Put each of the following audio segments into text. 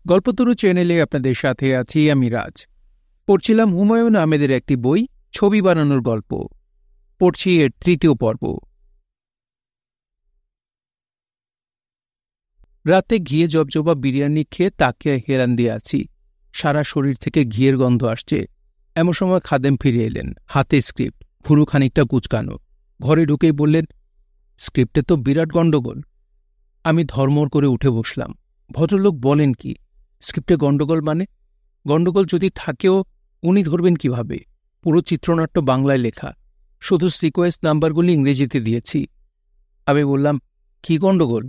গল্পতরু চ্যানেলে আপনাদের সাথে আছি আমি রাজ। পড়ছিলাম হুমায়ুন আহমেদের একটি বই, ছবি বানানোর গল্প। পড়ছি এর ৩য় পর্ব। রাতে ঘিয়ে জবজবা বিরিয়ানি খেয়ে তাকিয়ে হেলান দিয়ে আছি। সারা শরীর থেকে ঘিয়ের গন্ধ আসছে। এমন সময় খাদেম ফিরে এলেন, হাতে স্ক্রিপ্ট, ভুরু খানিকটা কুচকানো। ঘরে ঢুকেই বললেন, স্ক্রিপ্টে তো বিরাট গণ্ডগোল। আমি ধর্মর করে উঠে বসলাম। ভদ্রলোক বলেন কি? স্ক্রিপ্টে গণ্ডগোল মানে? গণ্ডগোল যদি থাকেও উনি ধরবেন কিভাবে? পুরো চিত্রনাট্য বাংলায় লেখা, শুধু সিকোয়েন্স নাম্বারগুলি ইংরেজিতে দিয়েছি। আমি বললাম, কি গণ্ডগোল?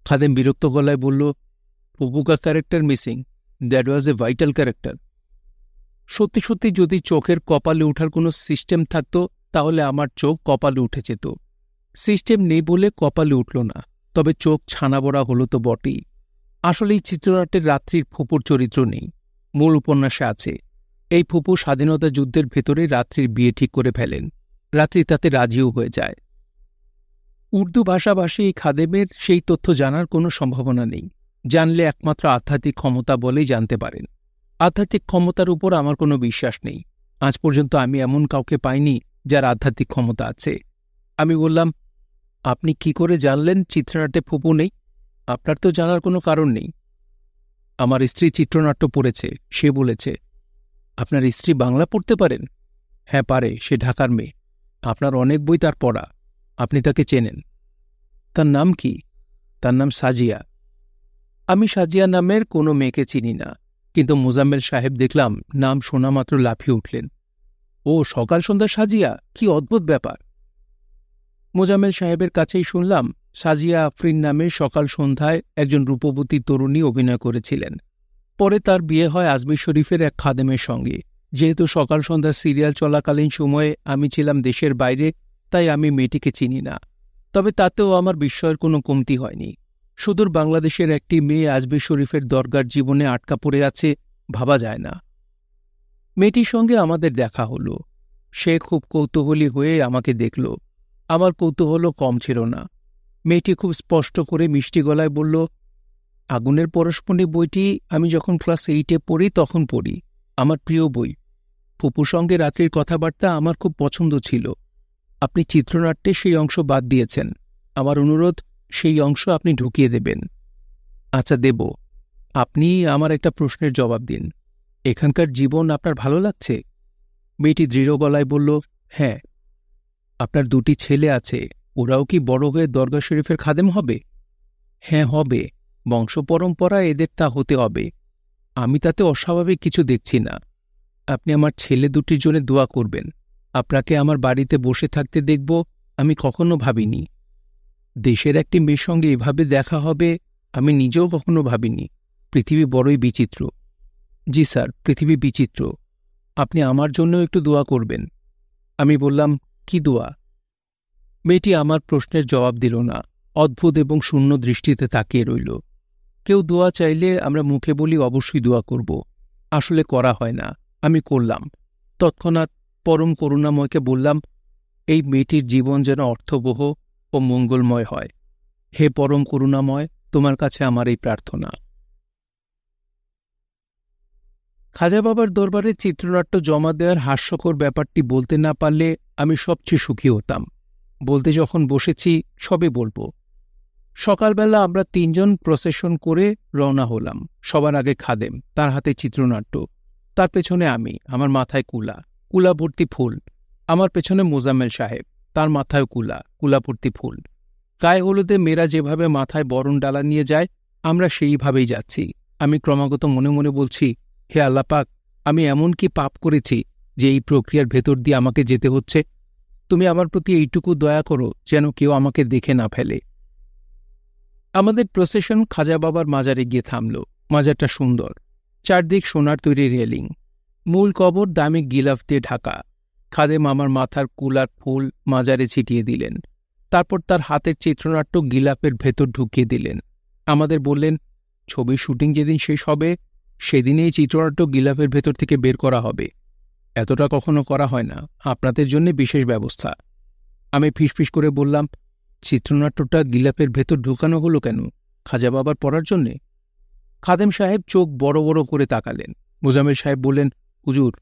খাদেম বিরক্ত গলায় বলল, পপুকা character missing, that was a vital character. সত্যি সত্যি যদি চোখের কপালে ওঠার কোনো সিস্টেম থাকত, তাহলে আমার চোখ কপালে উঠে যেত। সিস্টেম নেই বলে কপালে উঠল না, তবে চোখ ছানাবড়া হলো তো বটেই। আসলেই চিত্রনাট্যের রাত্রির ফুপুর চরিত্র নেই, মূল উপন্যাসে আছে। এই ফুপু স্বাধীনতা যুদ্ধের ভেতরে রাত্রির বিয়ে ঠিক করে ফেলেন। রাত্রি তাতে রাজিও হয়ে যায়। উর্দু ভাষাভাষী এই খাদেমের সেই তথ্য জানার কোনো সম্ভাবনা নেই। জানলে একমাত্র আধ্যাত্মিক ক্ষমতা বলেই জানতে পারেন। আধ্যাত্মিক ক্ষমতার উপর আমার কোনো বিশ্বাস নেই। আজ পর্যন্ত আমি এমন কাউকে পাইনি যার আধ্যাত্মিক ক্ষমতা আছে। আমি বললাম, আপনি কি করে জানলেন চিত্রনাট্যে ফুপু নেই? আপনার তো জানার কোনো কারণ নেই। আমার স্ত্রী চিত্রনাট্য পড়েছে, সে বলেছে। আপনার স্ত্রী বাংলা পড়তে পারেন? হ্যাঁ পারে, সে ঢাকার মেয়ে। আপনার অনেক বই তার পড়া, আপনি তাকে চেনেন। তার নাম কি? তার নাম সাজিয়া। আমি সাজিয়া নামের কোনো মেয়েকে চিনি না, কিন্তু মোজাম্মেল সাহেব দেখলাম নাম শোনা মাত্র লাফিয়ে উঠলেন। ও সকাল সন্ধ্যা সাজিয়া, কি অদ্ভুত ব্যাপার! মোজাম্মেল সাহেবের কাছেই শুনলাম সাজিয়া আফরিন নামে সকাল সন্ধ্যায় একজন রূপবতী তরুণী অভিনয় করেছিলেন। পরে তার বিয়ে হয় আজমির শরীফের এক খাদেমের সঙ্গে। যেহেতু সকাল সন্ধ্যা সিরিয়াল চলাকালীন সময়ে আমি ছিলাম দেশের বাইরে, তাই আমি মেয়েটিকে চিনি না। তবে তাতেও আমার বিস্ময়ের কোনো কমতি হয়নি। সুদূর বাংলাদেশের একটি মেয়ে আজমির শরীফের দরগার জীবনে আটকা পড়ে আছে, ভাবা যায় না। মেয়েটির সঙ্গে আমাদের দেখা হলো। সে খুব কৌতূহলী হয়ে আমাকে দেখল। আমার কৌতূহলও কম ছিল না। মেয়েটি খুব স্পষ্ট করে মিষ্টি গলায় বলল, আগুনের পরশমণি বইটি আমি যখন ক্লাস 8-এ পড়ি তখন পড়ি, আমার প্রিয় বই। ফুপুর সঙ্গে রাত্রির কথাবার্তা আমার খুব পছন্দ ছিল। আপনি চিত্রনাট্যে সেই অংশ বাদ দিয়েছেন। আমার অনুরোধ, সেই অংশ আপনি ঢুকিয়ে দেবেন। আচ্ছা, দেব। আপনি আমার একটা প্রশ্নের জবাব দিন। এখানকার জীবন আপনার ভালো লাগছে? মেয়েটি দৃঢ় গলায় বলল, হ্যাঁ। আপনার 2টি ছেলে আছে, ওরাও কি বড় হয়ে দরগা শরীফের খাদেম হবে? হ্যাঁ হবে, বংশ পরম্পরা এদের তা হতে হবে। আমি তাতে অস্বাভাবিক কিছু দেখছি না। আপনি আমার ছেলে 2টির জন্য দোয়া করবেন। আপনাকে আমার বাড়িতে বসে থাকতে দেখব আমি কখনো ভাবিনি। দেশের একটি মেয়ের সঙ্গে এভাবে দেখা হবে আমি নিজেও কখনো ভাবিনি। পৃথিবী বড়ই বিচিত্র। জি স্যার, পৃথিবী বিচিত্র। আপনি আমার জন্যও একটু দোয়া করবেন। আমি বললাম, কি দোয়া? মেয়েটি আমার প্রশ্নের জবাব দিল না, অদ্ভুত এবং শূন্য দৃষ্টিতে তাকিয়ে রইল। কেউ দোয়া চাইলে আমরা মুখে বলি অবশ্যই দোয়া করব, আসলে করা হয় না। আমি করলাম। তৎক্ষণাৎ পরম করুণাময়কে বললাম, এই মেয়েটির জীবন যেন অর্থবহ ও মঙ্গলময় হয়। হে পরম করুণাময়, তোমার কাছে আমার এই প্রার্থনা। খাজা বাবার দরবারে চিত্রনাট্য জমা দেওয়ার হাস্যকর ব্যাপারটি বলতে না পারলে আমি সবচেয়ে সুখী হতাম। বলতে যখন বসেছি সবে বলবো। সকালবেলা আমরা 3 জন প্রসেশন করে রওনা হলাম। সবার আগে খাদেম, তার হাতে চিত্রনাট্য। তার পেছনে আমি, আমার মাথায় কুলা, কুলা ভর্তি ফুল। আমার পেছনে মোজাম্মেল সাহেব, তার মাথায় কুলা, কুলা ভর্তি ফুল। গায়ে হলুদে মেয়েরা যেভাবে মাথায় বরণ ডালা নিয়ে যায়, আমরা সেইভাবেই যাচ্ছি। আমি ক্রমাগত মনে মনে বলছি, হে আল্লাপাক, আমি এমন কি পাপ করেছি যে এই প্রক্রিয়ার ভেতর দিয়ে আমাকে যেতে হচ্ছে? তুমি আমার প্রতি এইটুকু দয়া করো যেন কেউ আমাকে দেখে না ফেলে। আমাদের প্রসেশন খাজা বাবার মাজারে গিয়ে থামল। মাজারটা সুন্দর, চারদিক সোনার তৈরি রেলিং, মূল কবর দামি গিলাফ দিয়ে ঢাকা। খাদেম আমার মাথার কুলার ফুল মাজারে ছিটিয়ে দিলেন। তারপর তার হাতের চিত্রনাট্য গিলাফের ভেতর ঢুকিয়ে দিলেন। আমাদের বললেন, ছবির শুটিং যেদিন শেষ হবে সেদিনেই চিত্রনাট্য গিলাফের ভেতর থেকে বের করা হবে। এতটা কখনো করা হয় না, আপনাদের জন্য বিশেষ ব্যবস্থা। আমি ফিসফিস করে বললাম, চিত্রনাট্যটা গিলাফের ভেতর ঢুকানো হলো কেন? খাজা বাবার পড়ার জন্যে? খাদেম সাহেব চোখ বড় বড় করে তাকালেন। মোজাম্মেল সাহেব বললেন, হুজুর,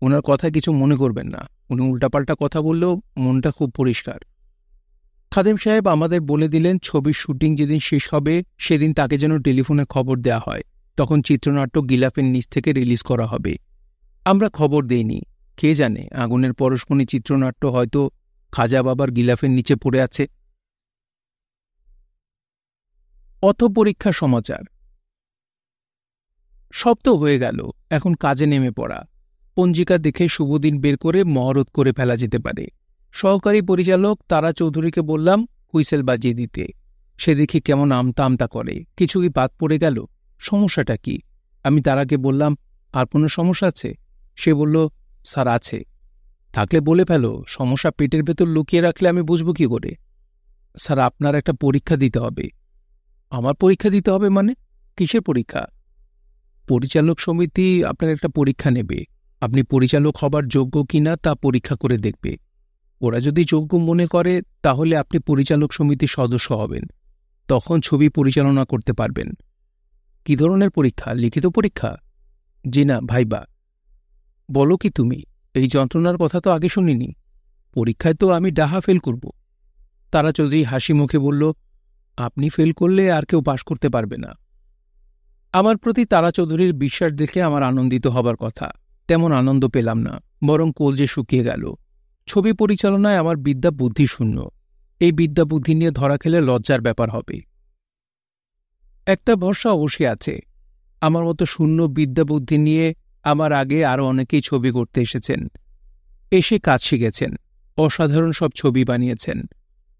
ওনার কথা কিছু মনে করবেন না, উনি উল্টাপাল্টা কথা বললেও মনটা খুব পরিষ্কার। খাদেম সাহেব আমাদের বলে দিলেন ছবির শুটিং যেদিন শেষ হবে সেদিন তাকে যেন টেলিফোনে খবর দেয়া হয়, তখন চিত্রনাট্য গিলাফের নিচ থেকে রিলিজ করা হবে। আমরা খবর দেইনি। কে জানে, আগুনের পরশমণি চিত্রনাট্য হয়তো খাজা বাবার গিলাফের নিচে পড়ে আছে। অত পরীক্ষা সমাচার সব তো হয়ে গেল, এখন কাজে নেমে পড়া। পঞ্জিকা দেখে শুভদিন বের করে মহরত করে ফেলা যেতে পারে। সহকারী পরিচালক তারা চৌধুরীকে বললাম হুইসেল বাজিয়ে দিতে। সে দেখি কেমন আমতা আমতা করে। কিছু কি বাদ পড়ে গেল? সমস্যাটা কি? আমি তারাকে বললাম, আর কোনো সমস্যা আছে? সে বলল, স্যার আছে। থাকলে বলে ফেলো, সমস্যা পেটের ভেতর লুকিয়ে রাখলে আমি বুঝব কি করে? স্যার, আপনার একটা পরীক্ষা দিতে হবে। আমার পরীক্ষা দিতে হবে মানে? কিসের পরীক্ষা? পরিচালক সমিতি আপনার একটা পরীক্ষা নেবে। আপনি পরিচালক হবার যোগ্য কিনা তা পরীক্ষা করে দেখবে। ওরা যদি যোগ্য মনে করে তাহলে আপনি পরিচালক সমিতির সদস্য হবেন, তখন ছবি পরিচালনা করতে পারবেন। কি ধরনের পরীক্ষা? লিখিত পরীক্ষা? জি না, ভাইবা। বলো কি তুমি? এই যন্ত্রণার কথা তো আগে শুনিনি। পরীক্ষায় তো আমি ডাহা ফেল করব। তারা চৌধুরী হাসি মুখে বলল, আপনি ফেল করলে আর কেউ পাশ করতে পারবে না। আমার প্রতি তারা চৌধুরীর বিশ্বাস দেখে আমার আনন্দিত হবার কথা, তেমন আনন্দ পেলাম না, বরং কলজে শুকিয়ে গেল। ছবি পরিচালনায় আমার বিদ্যা বুদ্ধি শূন্য। এই বিদ্যা বুদ্ধি নিয়ে ধরা খেলে লজ্জার ব্যাপার হবে। একটা ভরসা অবশ্যই আছে, আমার মতো শূন্য বিদ্যা বুদ্ধি নিয়ে আমার আগে আরও অনেকেই ছবি করতে এসেছেন, এসে কাজ শিখেছেন, অসাধারণ সব ছবি বানিয়েছেন।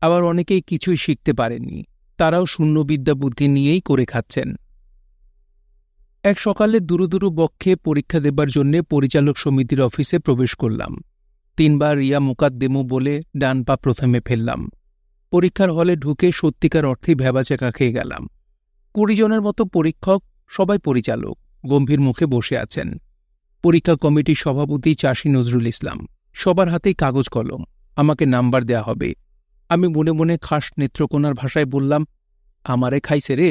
আবার অনেকেই কিছুই শিখতে পারেননি, তারাও শূন্য বিদ্যা বুদ্ধি নিয়েই করে খাচ্ছেন। এক সকালে দুরু বক্ষে পরীক্ষা দেবার জন্যে পরিচালক সমিতির অফিসে প্রবেশ করলাম। 3 বার রিয়া মুকাদ্দেমু বলে ডান পা প্রথমে ফেললাম। পরীক্ষার হলে ঢুকে সত্যিকার অর্থেই ভ্যাবাচেকা খেয়ে গেলাম। 20 জনের মতো পরীক্ষক, সবাই পরিচালক, গম্ভীর মুখে বসে আছেন। পরীক্ষা কমিটির সভাপতি চাষী নজরুল ইসলাম। সবার হাতেই কাগজ কলম। আমাকে নাম্বার দেয়া হবে। আমি মনে মনে খাস নেত্রকোনার ভাষায় বললাম, আমারে খাইছে রে।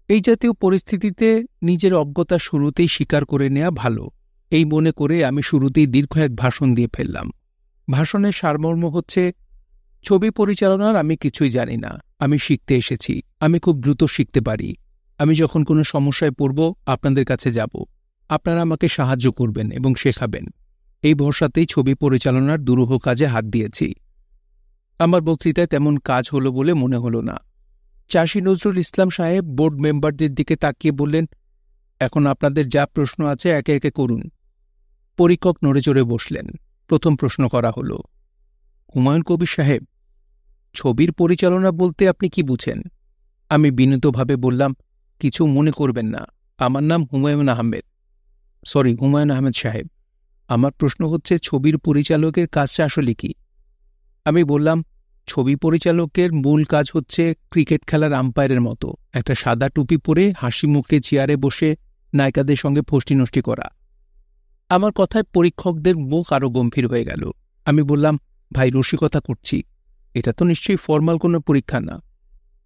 এই জাতীয় পরিস্থিতিতে নিজের অজ্ঞতা শুরুতেই স্বীকার করে নেওয়া ভালো, এই মনে করে আমি শুরুতেই দীর্ঘ এক ভাষণ দিয়ে ফেললাম। ভাষণের সারমর্ম হচ্ছে, ছবি পরিচালনার আমি কিছুই জানি না, আমি শিখতে এসেছি, আমি খুব দ্রুত শিখতে পারি। আমি যখন কোনো সমস্যায় পড়ব আপনাদের কাছে যাব, আপনারা আমাকে সাহায্য করবেন এবং শেখাবেন। এই ভরসাতেই ছবি পরিচালনার দুরূহ কাজে হাত দিয়েছি। আমার বক্তৃতায় তেমন কাজ হলো বলে মনে হলো না। চাষী নজরুল ইসলাম সাহেব বোর্ড মেম্বারদের দিকে তাকিয়ে বললেন, এখন আপনাদের যা প্রশ্ন আছে একে একে করুন। পরীক্ষক নড়ে চড়ে বসলেন। প্রথম প্রশ্ন করা হল, হুমায়ুন কবির সাহেব, ছবির পরিচালনা বলতে আপনি কি বুঝেন? আমি বিনীতভাবে বললাম, কিছু মনে করবেন না, আমার নাম হুমায়ুন আহমেদ। হুমায়ুন আহমেদ সাহেব, আমার প্রশ্ন হচ্ছে ছবির পরিচালকের কাজটা আসলে কি? আমি বললাম, ছবি পরিচালকের মূল কাজ হচ্ছে ক্রিকেট খেলার আম্পায়ারের মতো একটা সাদা টুপি পরে হাসি মুখে চেয়ারে বসে নায়িকাদের সঙ্গে ফষ্টি করা। আমার কথায় পরীক্ষকদের মুখ আরও গম্ভীর হয়ে গেল। আমি বললাম, ভাই, রসিকতা করছি, এটা তো নিশ্চয়ই ফরমাল কোনো পরীক্ষা না।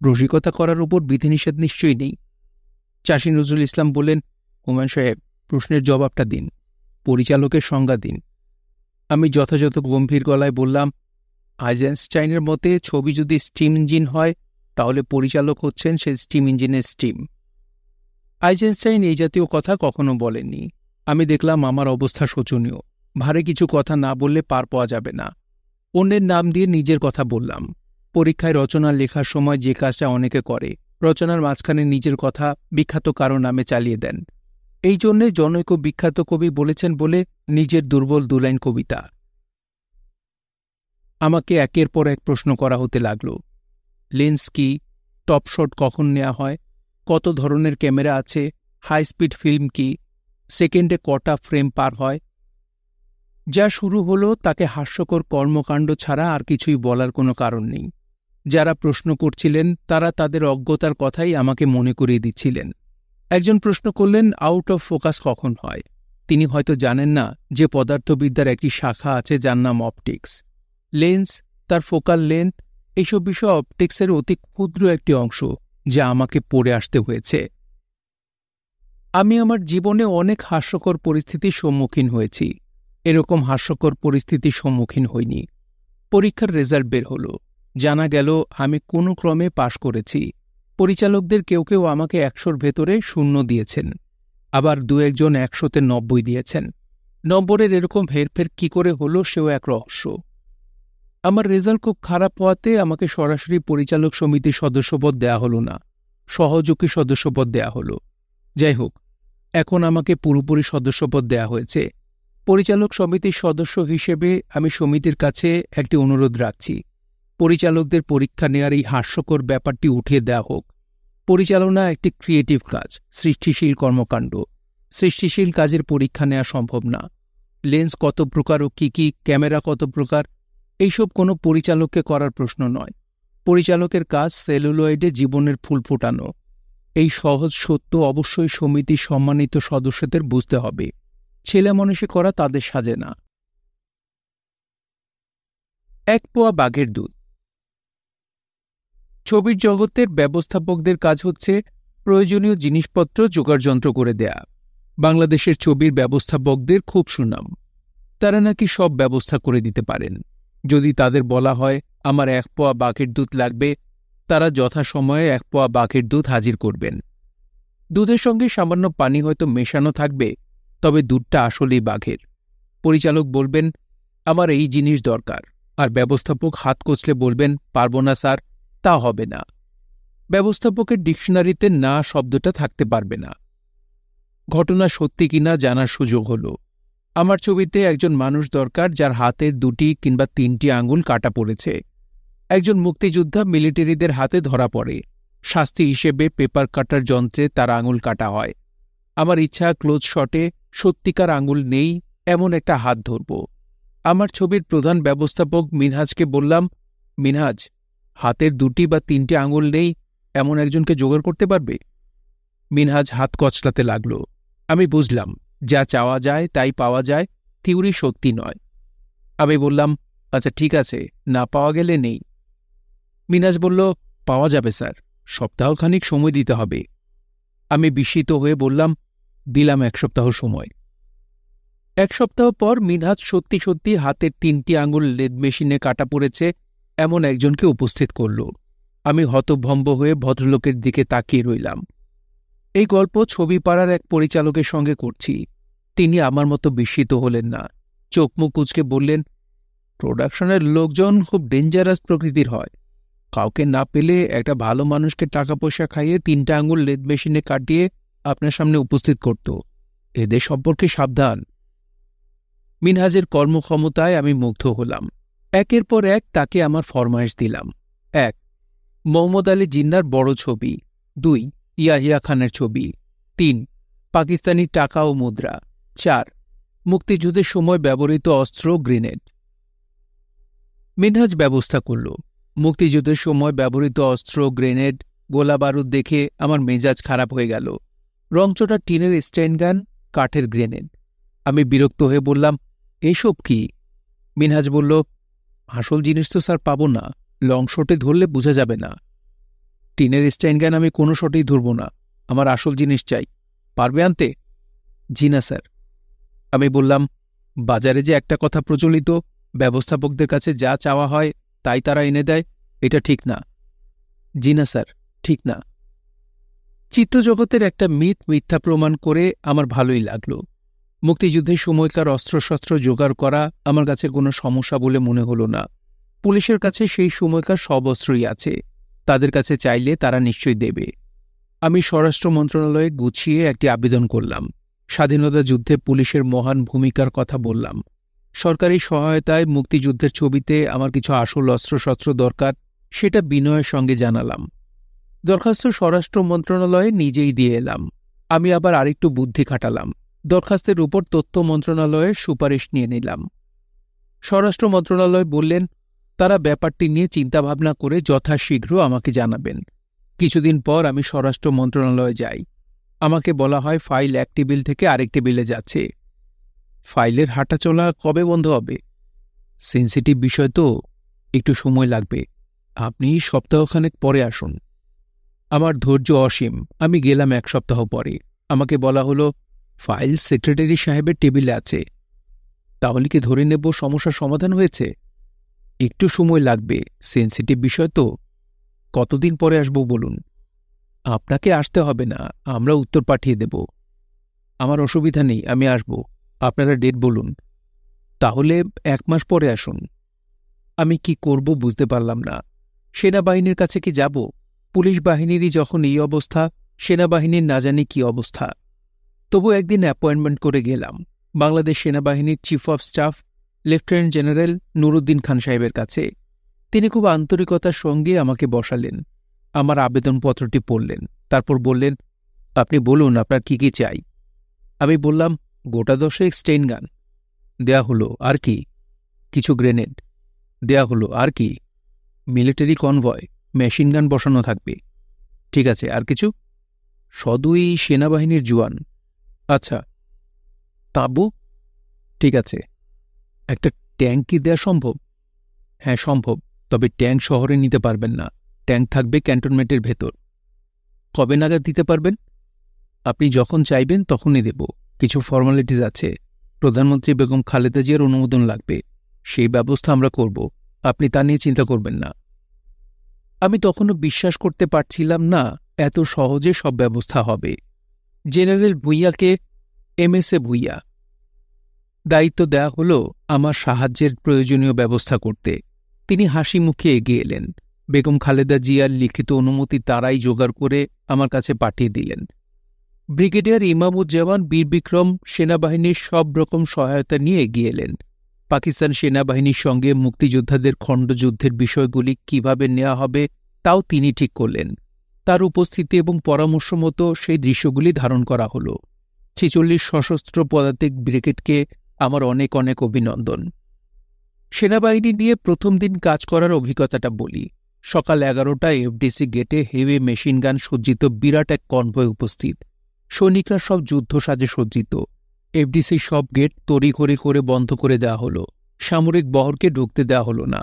রসিকতা করার উপর বিধিনিষেধ নিশ্চয়ই নেই। চাষী নজরুল ইসলাম বললেন, হুমায়ুন সাহেব, প্রশ্নের জবাবটা দিন, পরিচালকের সংজ্ঞা দিন। আমি যথাযথ গম্ভীর গলায় বললাম, আইজেনস্টাইনের মতে ছবি যদি স্টিম ইঞ্জিন হয় তাহলে পরিচালক হচ্ছেন সে স্টিম ইঞ্জিনের স্টিম। আইজেনস্টাইন এই জাতীয় কথা কখনো বলেননি। আমি দেখলাম আমার অবস্থা শোচনীয়। ভারে কিছু কথা না বললে পার পাওয়া যাবে না। অন্যের নাম দিয়ে নিজের কথা বললাম। পরীক্ষায় রচনা লেখার সময় যে কাজটা অনেকে করে, রচনার মাঝখানে নিজের কথা বিখ্যাত কারো নামে চালিয়ে দেন। এই জন্যে জনৈক বিখ্যাত কবি বলেছেন বলে নিজের দুর্বল 2 লাইন কবিতা। আমাকে একের পর এক প্রশ্ন করা হতে লাগল। লেন্স কি? টপ শট কখন নেওয়া হয়? কত ধরনের ক্যামেরা আছে? হাই স্পিড ফিল্ম কি? সেকেন্ডে কটা ফ্রেম পার হয়? যা শুরু হলো তাকে হাস্যকর কর্মকাণ্ড ছাড়া আর কিছুই বলার কোনো কারণ নেই। যারা প্রশ্ন করছিলেন তারা তাদের অজ্ঞতার কথাই আমাকে মনে করিয়ে দিচ্ছিলেন। একজন প্রশ্ন করলেন, আউট অফ ফোকাস কখন হয়? তিনি হয়তো জানেন না যে পদার্থবিদ্যার একটি শাখা আছে যার নাম অপটিক্স। লেন্স, তার ফোকাল লেন্থ, এইসব বিষয় অপটিক্সের অতি ক্ষুদ্র একটি অংশ, যা আমাকে পড়ে আসতে হয়েছে। আমি আমার জীবনে অনেক হাস্যকর পরিস্থিতির সম্মুখীন হয়েছি, এরকম হাস্যকর পরিস্থিতির সম্মুখীন হইনি। পরীক্ষার রেজাল্ট বের হল, জানা গেল আমি কোনো ক্রমে পাশ করেছি। পরিচালকদের কেউ কেউ আমাকে ১০০-র ভেতরে ০ দিয়েছেন, আবার দু একজন ১০০-তে ৯০ দিয়েছেন। নম্বরের এরকম হেরফের কি করে হলো সেও এক রহস্য। আমার রেজাল্ট খুব খারাপ হওয়াতে আমাকে সরাসরি পরিচালক সমিতির সদস্যপদ দেয়া হল না, সহযোগী সদস্যপদ দেয়া হল। যাই হোক, এখন আমাকে পুরোপুরি সদস্যপদ দেয়া হয়েছে। পরিচালক সমিতির সদস্য হিসেবে আমি সমিতির কাছে একটি অনুরোধ রাখছি, পরিচালকদের পরীক্ষা নেওয়ার এই হাস্যকর ব্যাপারটি উঠিয়ে দেওয়া হোক। পরিচালনা একটি ক্রিয়েটিভ কাজ, সৃষ্টিশীল কর্মকাণ্ড। সৃষ্টিশীল কাজের পরীক্ষা নেওয়া সম্ভব না। লেন্স কত প্রকার ও কী কী, ক্যামেরা কত প্রকার, এইসব কোনো পরিচালককে করার প্রশ্ন নয়। পরিচালকের কাজ সেলুলয়েডে জীবনের ফুল ফোটানো। এই সহজ সত্য অবশ্যই সমিতির সম্মানিত সদস্যদের বুঝতে হবে। ছেলেমানুষি করা তাদের সাজে না। ১ পোয়া বাঘের দুধ। ছবির জগতের ব্যবস্থাপকদের কাজ হচ্ছে প্রয়োজনীয় জিনিসপত্র জোগাড়যন্ত্র করে দেয়া। বাংলাদেশের ছবির ব্যবস্থাপকদের খুব সুনাম, তারা নাকি সব ব্যবস্থা করে দিতে পারেন। যদি তাদের বলা হয় আমার ১ পোয়া বাঘের দুধ লাগবে, তারা যথাসময়ে ১ পোয়া বাঘের দুধ হাজির করবেন। দুধের সঙ্গে সামান্য পানি হয়তো মেশানো থাকবে, তবে দুধটা আসলেই বাঘের। পরিচালক বলবেন আমার এই জিনিস দরকার, আর ব্যবস্থাপক হাত কচলে বলবেন পারব না স্যার, তা হবে না। ব্যবস্থাপকের ডিকশনারিতে না শব্দটা থাকতে পারবে না। ঘটনা সত্যি কিনা জানার সুযোগ হল। আমার ছবিতে একজন মানুষ দরকার যার হাতের ২টি কিংবা ৩টি আঙুল কাটা পড়েছে। একজন মুক্তিযোদ্ধা মিলিটারিদের হাতে ধরা পড়ে, শাস্তি হিসেবে পেপার কাটার যন্ত্রে তার আঙুল কাটা হয়। আমার ইচ্ছা ক্লোজ শটে সত্যিকার আঙুল নেই এমন একটা হাত ধরব। আমার ছবির প্রধান ব্যবস্থাপক মিনহাজকে বললাম, মিনহাজ, হাতের ২টি বা ৩টি আঙুল নেই এমন একজনকে জোগাড় করতে পারবে? মিনহাজ হাত কচলাতে লাগল। আমি বুঝলাম, যা চাওয়া যায় তাই পাওয়া যায়, থিওরি সত্যি নয়। আমি বললাম, আচ্ছা ঠিক আছে, না পাওয়া গেলে নেই। মিনহাজ বলল, পাওয়া যাবে স্যার, সপ্তাহখানিক সময় দিতে হবে। আমি বিস্মিত হয়ে বললাম, দিলাম ১ সপ্তাহ সময়। ১ সপ্তাহ পর মিনহাজ সত্যি সত্যি হাতের ৩টি আঙুল লেদ মেশিনে কাটা পড়েছে এমন একজনকে উপস্থিত করল। আমি হতভম্ব হয়ে ভদ্রলোকের দিকে তাকিয়ে রইলাম। এই গল্প ছবি পাড়ার এক পরিচালকের সঙ্গে করছি। তিনি আমার মতো বিস্মিত হলেন না, চোখ মুখ কুঁচকে বললেন, প্রোডাকশনের লোকজন খুব ডেঞ্জারাস প্রকৃতির হয়। কাউকে না পেলে একটা ভালো মানুষকে টাকা পয়সা খাইয়ে ৩টা আঙুল লেদ মেশিনে কাটিয়ে আপনার সামনে উপস্থিত করত। এদের সম্পর্কে সাবধান। মিনহাজের কর্মক্ষমতায় আমি মুগ্ধ হলাম। একের পর এক তাকে আমার ফরমায়েশ দিলাম। ১. মোহাম্মদ আলী জিন্নার বড় ছবি। ২. ইয়াহিয়া খানের ছবি। ৩. পাকিস্তানি টাকা ও মুদ্রা। ৪. মুক্তিযুদ্ধের সময় ব্যবহৃত অস্ত্র, গ্রেনেড। মিনহাজ ব্যবস্থা করল। মুক্তিযুদ্ধের সময় ব্যবহৃত অস্ত্র, গ্রেনেড, গোলাবারুদ দেখে আমার মেজাজ খারাপ হয়ে গেল। রংচটা টিনের স্টেন গান, কাঠের গ্রেনেড। আমি বিরক্ত হয়ে বললাম, এসব কি? মিনহাজ বলল, আসল জিনিস তো স্যার পাবো না, লং শটে ধরলে বোঝা যাবে না। টিনের স্টেন গান আমি কোনো শটেই ধরব না, আমার আসল জিনিস চাই, পারবে আনতে? জি না স্যার। আমি বললাম, বাজারে যে একটা কথা প্রচলিত, ব্যবস্থাপকদের কাছে যা চাওয়া হয় তাই তারা এনে দেয়, এটা ঠিক না। জি না স্যার, ঠিক না। চিত্রজগতের একটা মিথ মিথ্যা প্রমাণ করে আমার ভালোই লাগল। মুক্তিযুদ্ধের সময়কার অস্ত্রশস্ত্র জোগাড় করা আমার কাছে কোনো সমস্যা বলে মনে হল না। পুলিশের কাছে সেই সময়কার সব অস্ত্রই আছে, তাদের কাছে চাইলে তারা নিশ্চয়ই দেবে। আমি স্বরাষ্ট্র মন্ত্রণালয়ে গুছিয়ে একটি আবেদন করলাম। স্বাধীনতা যুদ্ধে পুলিশের মহান ভূমিকার কথা বললাম। সরকারি সহায়তায় মুক্তিযুদ্ধের ছবিতে আমার কিছু আসল অস্ত্রশস্ত্র দরকার, সেটা বিনয়ের সঙ্গে জানালাম। দরখাস্ত স্বরাষ্ট্র মন্ত্রণালয়ে নিজেই দিয়ে এলাম। আমি আবার আরেকটু বুদ্ধি খাটালাম, দরখাস্তের উপর তথ্য মন্ত্রণালয়ের সুপারিশ নিয়ে নিলাম। স্বরাষ্ট্র মন্ত্রণালয় বললেন তারা ব্যাপারটি নিয়ে চিন্তাভাবনা করে যথাশীঘ্র আমাকে জানাবেন। কিছুদিন পর আমি স্বরাষ্ট্র মন্ত্রণালয়ে যাই। আমাকে বলা হয় ফাইল এক টেবিল থেকে আরেক টেবিলে যাচ্ছে। ফাইলের হাঁটাচলা কবে বন্ধ হবে? সেন্সিটিভ বিষয় তো, একটু সময় লাগবে, আপনি সপ্তাহখানেক পরে আসুন। আমার ধৈর্য অসীম। আমি গেলাম ১ সপ্তাহ পরে। আমাকে বলা হলো, ফাইল সেক্রেটারি সাহেবের টেবিলে আছে। তাহলে কি ধরে নেব সমস্যার সমাধান হয়েছে? একটু সময় লাগবে, সেন্সিটিভ বিষয় তো। কতদিন পরে আসব বলুন? আপনাকে আসতে হবে না, আমরা উত্তর পাঠিয়ে দেব। আমার অসুবিধা নেই, আমি আসব। আপনারা ডেট বলুন। তাহলে 1 মাস পরে আসুন। আমি কি করব বুঝতে পারলাম না। সেনাবাহিনীর কাছে কি যাব? পুলিশ বাহিনীরই যখন এই অবস্থা, সেনাবাহিনীর না জানি কি অবস্থা। তবু একদিন অ্যাপয়েন্টমেন্ট করে গেলাম বাংলাদেশ সেনাবাহিনীর chief of staff lieutenant general Nuruddin Khan সাহেবের কাছে। তিনি খুব আন্তরিকতার সঙ্গে আমাকে বসালেন, আমার আবেদনপত্রটি পড়লেন, তারপর বললেন, আপনি বলুন আপনার কি কি চাই। আমি বললাম, গোটা 10 স্টেইন গান। দেয়া হলো। আর কি? কিছু গ্রেনেড। দেয়া হলো। আর কি? মিলিটারি কনভয়, মেশিন গান বসানো থাকবে। ঠিক আছে, আর কিছু? সদুই সেনাবাহিনীর জওয়ান। আচ্ছা। তাঁবু? ঠিক আছে। একটা ট্যাঙ্ক কি দেয়া সম্ভব? হ্যাঁ সম্ভব, তবে ট্যাঙ্ক শহরে নিতে পারবেন না, ট্যাঙ্ক থাকবে ক্যান্টনমেন্টের ভেতর। কবে নাগাদ দিতে পারবেন? আপনি যখন চাইবেন তখনই দেব। কিছু ফর্মালিটিস আছে, প্রধানমন্ত্রী বেগম খালেদা জিয়ার অনুমোদন লাগবে, সেই ব্যবস্থা আমরা করব, আপনি তা নিয়ে চিন্তা করবেন না। আমি তখনও বিশ্বাস করতে পারছিলাম না এত সহজে সব ব্যবস্থা হবে। জেনারেল ভুঁইয়াকে, এমএসএ ভুঁইয়া, দায়িত্ব দেয়া হল আমার সাহায্যের প্রয়োজনীয় ব্যবস্থা করতে। তিনি হাসি মুখে এগিয়ে এলেন। বেগম খালেদা জিয়ার লিখিত অনুমতি তারাই জোগাড় করে আমার কাছে পাঠিয়ে দিলেন। ব্রিগেডিয়ার ইমামুজ্জামান বীর বিক্রম সেনাবাহিনীর সব রকম সহায়তা নিয়ে এগিয়ে এলেন। পাকিস্তান সেনাবাহিনীর সঙ্গে মুক্তিযোদ্ধাদের খণ্ডযুদ্ধের বিষয়গুলি কিভাবে নেওয়া হবে তাও তিনি ঠিক করলেন। তার উপস্থিতি এবং পরামর্শ মতো সেই দৃশ্যগুলি ধারণ করা হল। 46 সশস্ত্র পদাতিক ব্রিগেডকে আমার অনেক অনেক অভিনন্দন। সেনাবাহিনী নিয়ে প্রথম দিন কাজ করার অভিজ্ঞতাটা বলি। সকাল 11টায় এফডিসি গেটে হেভি মেশিন গান সজ্জিত বিরাট এক কনভয় উপস্থিত। সৈনিকরা সব যুদ্ধ সাজে সজ্জিত। এফডিসির সব গেট তড়িঘড়ি করে বন্ধ করে দেওয়া হল। সামরিক বহরকে ঢুকতে দেওয়া হল না।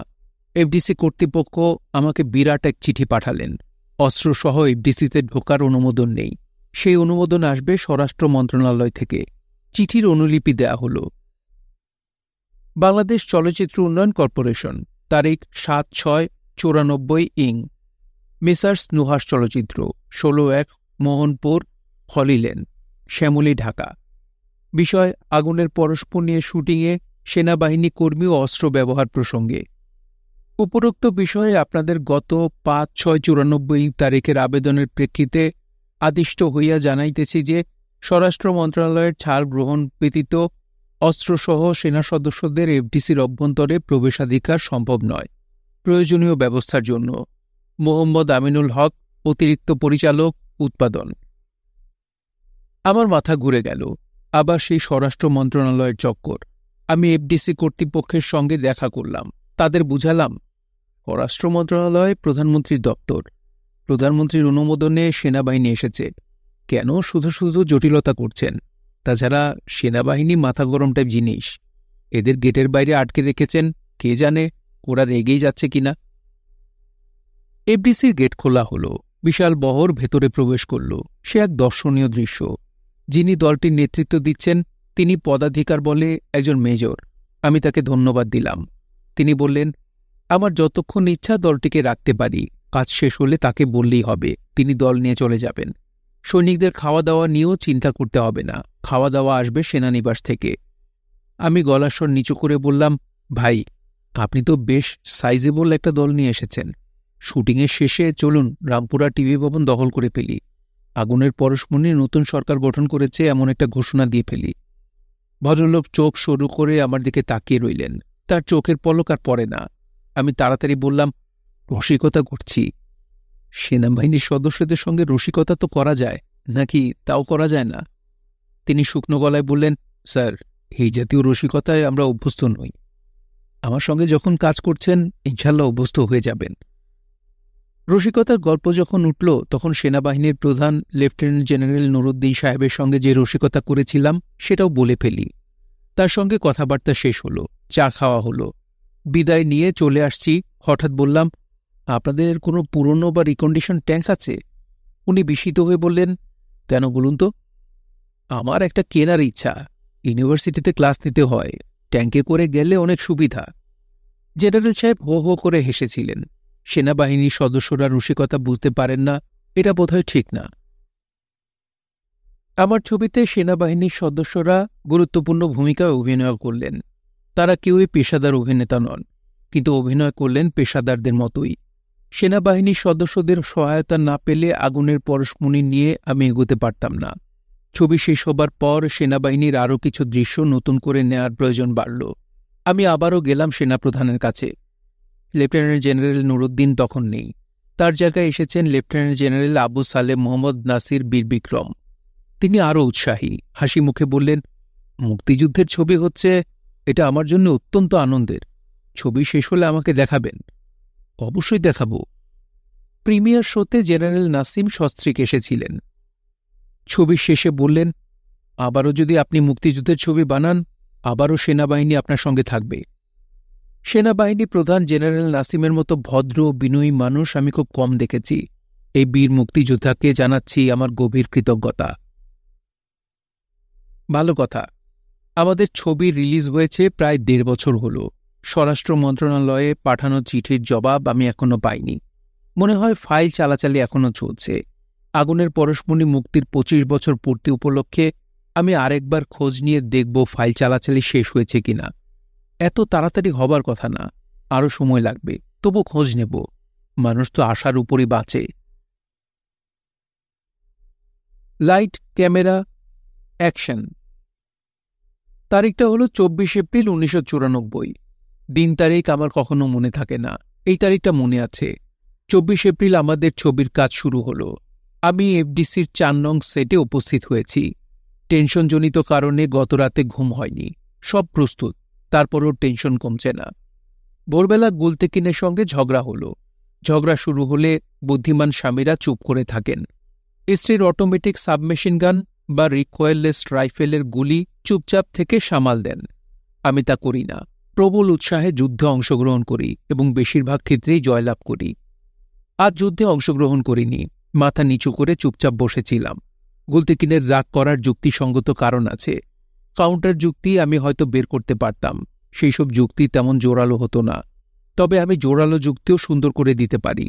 এফডিসি কর্তৃপক্ষ আমাকে বিরাট এক চিঠি পাঠালেন। অস্ত্রসহ এফডিসিতে ঢোকার অনুমোদন নেই, সেই অনুমোদন আসবে স্বরাষ্ট্র মন্ত্রণালয় থেকে। চিঠির অনুলিপি দেয়া হল। বাংলাদেশ চলচ্চিত্র উন্নয়ন কর্পোরেশন, তারিখ ৭/৬/৯৪ ইং। মেসার্স নুহাস চলচ্চিত্র, ১৬/১, মোহনপুর, হলিলেন, শ্যামলী, ঢাকা। বিষয়, আগুনের পরস্পর নিয়ে শুটিংয়ে সেনাবাহিনী কর্মী ও অস্ত্র ব্যবহার প্রসঙ্গে। উপরোক্ত বিষয়ে আপনাদের গত ৫/৬/৯৪ তারিখের আবেদনের প্রেক্ষিতে আদিষ্ট হইয়া জানাইতেছি যে, স্বরাষ্ট্র মন্ত্রণালয়ের ছাড় গ্রহণ ব্যতীত অস্ত্রসহ সেনা সদস্যদের এফডিসির অভ্যন্তরে প্রবেশাধিকার সম্ভব নয়। প্রয়োজনীয় ব্যবস্থার জন্য মোহাম্মদ আমিনুল হক, অতিরিক্ত পরিচালক, উৎপাদন। আমার মাথা ঘুরে গেল। আবার সেই স্বরাষ্ট্র মন্ত্রণালয়ের চক্কর। আমি এফডিসি কর্তৃপক্ষের সঙ্গে দেখা করলাম, তাদের বুঝালাম, স্বরাষ্ট্র মন্ত্রণালয় প্রধানমন্ত্রীর দপ্তর, প্রধানমন্ত্রীর অনুমোদনে সেনাবাহিনী এসেছে, কেন শুধু শুধু জটিলতা করছেন? তাছাড়া সেনাবাহিনী মাথা গরম টাইপ জিনিস, এদের গেটের বাইরে আটকে রেখেছেন, কে জানে ওরা রেগেই যাচ্ছে কিনা। এফডিসির গেট খোলা হল। বিশাল বহর ভেতরে প্রবেশ করল। সে এক দর্শনীয় দৃশ্য। যিনি দলটির নেতৃত্ব দিচ্ছেন তিনি পদাধিকার বলে একজন মেজর। আমি তাকে ধন্যবাদ দিলাম। তিনি বললেন, আমার যতক্ষণ ইচ্ছা দলটিকে রাখতে পারি, কাজ শেষ হলে তাকে বললেই হবে, তিনি দল নিয়ে চলে যাবেন। সৈনিকদের খাওয়া দাওয়া নিয়েও চিন্তা করতে হবে না, খাওয়া দাওয়া আসবে সেনানিবাস থেকে। আমি গলার স্বর নিচু করে বললাম, ভাই, আপনি তো বেশ সাইজেবল একটা দল নিয়ে এসেছেন। শুটিংয়ের শেষে চলুন রামপুরা টিভি ভবন দখল করে ফেলি, আগুনের পরশমণি নতুন সরকার গঠন করেছে এমন একটা ঘোষণা দিয়ে ফেলি। ভদ্রলোক চোখ সরু করে আমার দিকে তাকিয়ে রইলেন, তার চোখের পলক আর পড়ে না। আমি তাড়াতাড়ি বললাম, রসিকতা করছি। সেনাবাহিনীর সদস্যদের সঙ্গে রসিকতা তো করা যায়, নাকি তাও করা যায় না? তিনি শুকনো গলায় বললেন, স্যার, এই জাতীয় রসিকতায় আমরা অভ্যস্ত নই। আমার সঙ্গে যখন কাজ করছেন ইনশাল্লাহ অভ্যস্ত হয়ে যাবেন। রসিকতার গল্প যখন উঠল তখন সেনাবাহিনীর প্রধান লেফটেন্যান্ট জেনারেল নুরুদ্দিন সাহেবের সঙ্গে যে রসিকতা করেছিলাম সেটাও বলে ফেলি। তার সঙ্গে কথাবার্তা শেষ হলো, চা খাওয়া হলো। বিদায় নিয়ে চলে আসছি, হঠাৎ বললাম, আপনাদের কোনো পুরনো বা রিকন্ডিশন ট্যাঙ্ক আছে? উনি বিস্মিত হয়ে বললেন, কেন বলুন তো? আমার একটা কেনার ইচ্ছা। ইউনিভার্সিটিতে ক্লাস নিতে হয়, ট্যাঙ্কে করে গেলে অনেক সুবিধা। জেনারেল সাহেব হো হো করে হেসেছিলেন। সেনাবাহিনীর সদস্যরা রসিকতা বুঝতে পারেন না, এটা বোধহয় ঠিক না। আমার ছবিতে সেনাবাহিনীর সদস্যরা গুরুত্বপূর্ণ ভূমিকায় অভিনয় করলেন। তারা কেউই পেশাদার অভিনেতা নন, কিন্তু অভিনয় করলেন পেশাদারদের মতোই। সেনাবাহিনীর সদস্যদের সহায়তা না পেলে আগুনের পরশমণি নিয়ে আমি এগোতে পারতাম না। ছবি শেষ হবার পর সেনাবাহিনীর আরও কিছু দৃশ্য নতুন করে নেয়ার প্রয়োজন বাড়ল। আমি আবারও গেলাম সেনাপ্রধানের কাছে। লেফটেন্যান্ট জেনারেল নুরুদ্দিন তখন নেই। তার জায়গায় এসেছেন লেফটেন্যান্ট জেনারেল আবু সালেম মোহাম্মদ নাসির বীর বিক্রম। তিনি আরও উৎসাহী, হাসি মুখে বললেন, মুক্তিযুদ্ধের ছবি হচ্ছে, এটা আমার জন্য অত্যন্ত আনন্দের। ছবি শেষ হলে আমাকে দেখাবেন। অবশ্যই দেখাব। প্রিমিয়ার শোতে জেনারেল নাসিম সস্ত্রীক এসেছিলেন। ছবির শেষে বললেন, আবারও যদি আপনি মুক্তিযুদ্ধের ছবি বানান, আবারও সেনাবাহিনী আপনার সঙ্গে থাকবে। সেনাবাহিনী প্রধান জেনারেল নাসিমের মতো ভদ্র বিনয়ী মানুষ আমি খুব কম দেখেছি। এই বীর মুক্তিযোদ্ধাকে জানাচ্ছি আমার গভীর কৃতজ্ঞতা। ভালো কথা। আমাদের ছবি রিলিজ হয়েছে প্রায় ১.৫ বছর হল। স্বরাষ্ট্র মন্ত্রণালয়ে পাঠানো চিঠির জবাব আমি এখনো পাইনি। মনে হয় ফাইল চালাচালি এখনো চলছে। আগুনের পরশমণি মুক্তির ২৫ বছর পূর্তি উপলক্ষে আমি আরেকবার খোঁজ নিয়ে দেখব ফাইল চালাচালি শেষ হয়েছে কিনা। এত তাড়াতাড়ি হবার কথা না, আরও সময় লাগবে, তবু খোঁজ নেব। মানুষ তো আশার উপরই বাঁচে। Light, camera, action. তারিখটা হলো ২৪ এপ্রিল ১৯৯৪। দিন তারিখ আমার কখনো মনে থাকে না, এই তারিখটা মনে আছে। ২৪ এপ্রিল আমাদের ছবির কাজ শুরু হলো। আমি এফডিসির ৪ নং সেটে উপস্থিত হয়েছি। টেনশনজনিত কারণে গতরাতে ঘুম হয়নি। সব প্রস্তুত, তারপরও টেনশন কমছে না। ভোরবেলা গুলতেকিনের সঙ্গে ঝগড়া হলো। ঝগড়া শুরু হলে বুদ্ধিমান স্বামীরা চুপ করে থাকেন। স্ত্রীর অটোমেটিক সাবমেশিন গান বা রিকয়েললেস রাইফেলের গুলি চুপচাপ থেকে সামাল দেন। আমি তা করি না। প্রবল উৎসাহে যুদ্ধে অংশগ্রহণ করি এবং বেশিরভাগ ক্ষেত্রেই জয়লাভ করি। আজ যুদ্ধে অংশগ্রহণ করিনি, মাথা নিচু করে চুপচাপ বসেছিলাম। গুলতেকিনের রাগ করার যুক্তিসঙ্গত কারণ আছে। কাউন্টার যুক্তি আমি হয়তো বের করতে পারতাম। সেই সব যুক্তি তেমন জোরালো হতো না, তবে আমি জোরালো যুক্তিও সুন্দর করে দিতে পারি।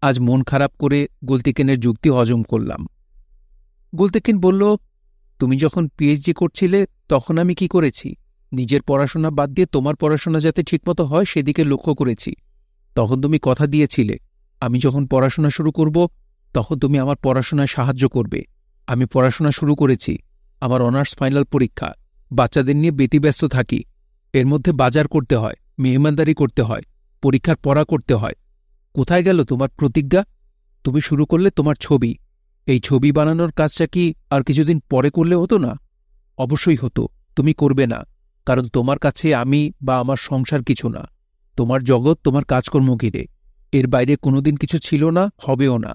আজ মন খারাপ করে গুলতেকিনের যুক্তি হজম করলাম। গুলতেকিন বলল, তুমি যখন পিএইচডি করছিলে তখন আমি কি করেছি? নিজের পড়াশোনা বাদ দিয়ে তোমার পড়াশোনা যাতে ঠিকমতো হয় সেদিকে লক্ষ্য করেছি। তখন তুমি কথা দিয়েছিলে, আমি যখন পড়াশোনা শুরু করব তখন তুমি আমার পড়াশোনায় সাহায্য করবে। আমি পড়াশোনা শুরু করেছি। আমার অনার্স ফাইনাল পরীক্ষা। বাচ্চাদের নিয়ে ব্যতিব্যস্ত থাকি। এর মধ্যে বাজার করতে হয়, মেহমানদারি করতে হয়, পরীক্ষার পড়া করতে হয়। কোথায় গেল তোমার প্রতিজ্ঞা? তুমি শুরু করলে তোমার ছবি। এই ছবি বানানোর কাজটা কি আর কিছুদিন পরে করলে হতো না? অবশ্যই হতো। তুমি করবে না, কারণ তোমার কাছে আমি বা আমার সংসার কিছু না। তোমার জগৎ তোমার কাজকর্ম ঘিরে। এর বাইরে কোনোদিন কিছু ছিল না, হবেও না।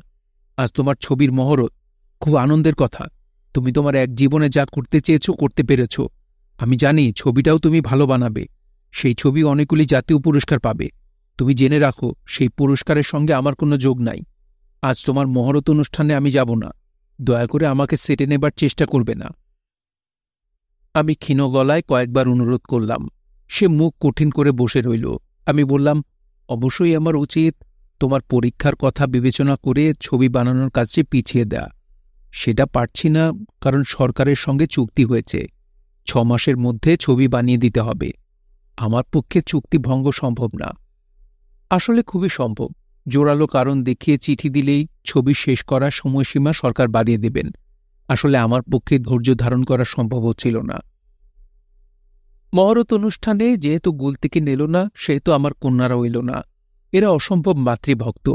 আজ তোমার ছবির মহরত, খুব আনন্দের কথা। তুমি তোমার এক জীবনে যা করতে চেয়েছ করতে পেরেছ। আমি জানি ছবিটাও তুমি ভালো বানাবে। সেই ছবি অনেকগুলি জাতীয় পুরস্কার পাবে। তুমি জেনে রাখো, সেই পুরস্কারের সঙ্গে আমার কোনো যোগ নাই। আজ তোমার মহরত অনুষ্ঠানে আমি যাব না। দয়া করে আমাকে সেটে নেবার চেষ্টা করবে না। আমি ক্ষীণ গলায় কয়েকবার অনুরোধ করলাম। সে মুখ কঠিন করে বসে রইল। আমি বললাম, অবশ্যই আমার উচিত তোমার পরীক্ষার কথা বিবেচনা করে ছবি বানানোর কাজে পিছিয়ে দেয়া। সেটা পারছি না, কারণ সরকারের সঙ্গে চুক্তি হয়েছে। ৬ মাসের মধ্যে ছবি বানিয়ে দিতে হবে। আমার পক্ষে চুক্তি ভঙ্গ সম্ভব না। আসলে খুবই সম্ভব। জোরালো কারণ দেখিয়ে চিঠি দিলেই ছবি শেষ করার সময়সীমা সরকার বাড়িয়ে দেবেন। আসলে আমার পক্ষে ধৈর্য ধারণ করা সম্ভব হচ্ছিল না। মহরত অনুষ্ঠানে যেহেতু গুলতেকিন এল না, সেহেতু আমার কন্যারাও এল না। এরা অসম্ভব মাতৃভক্ত,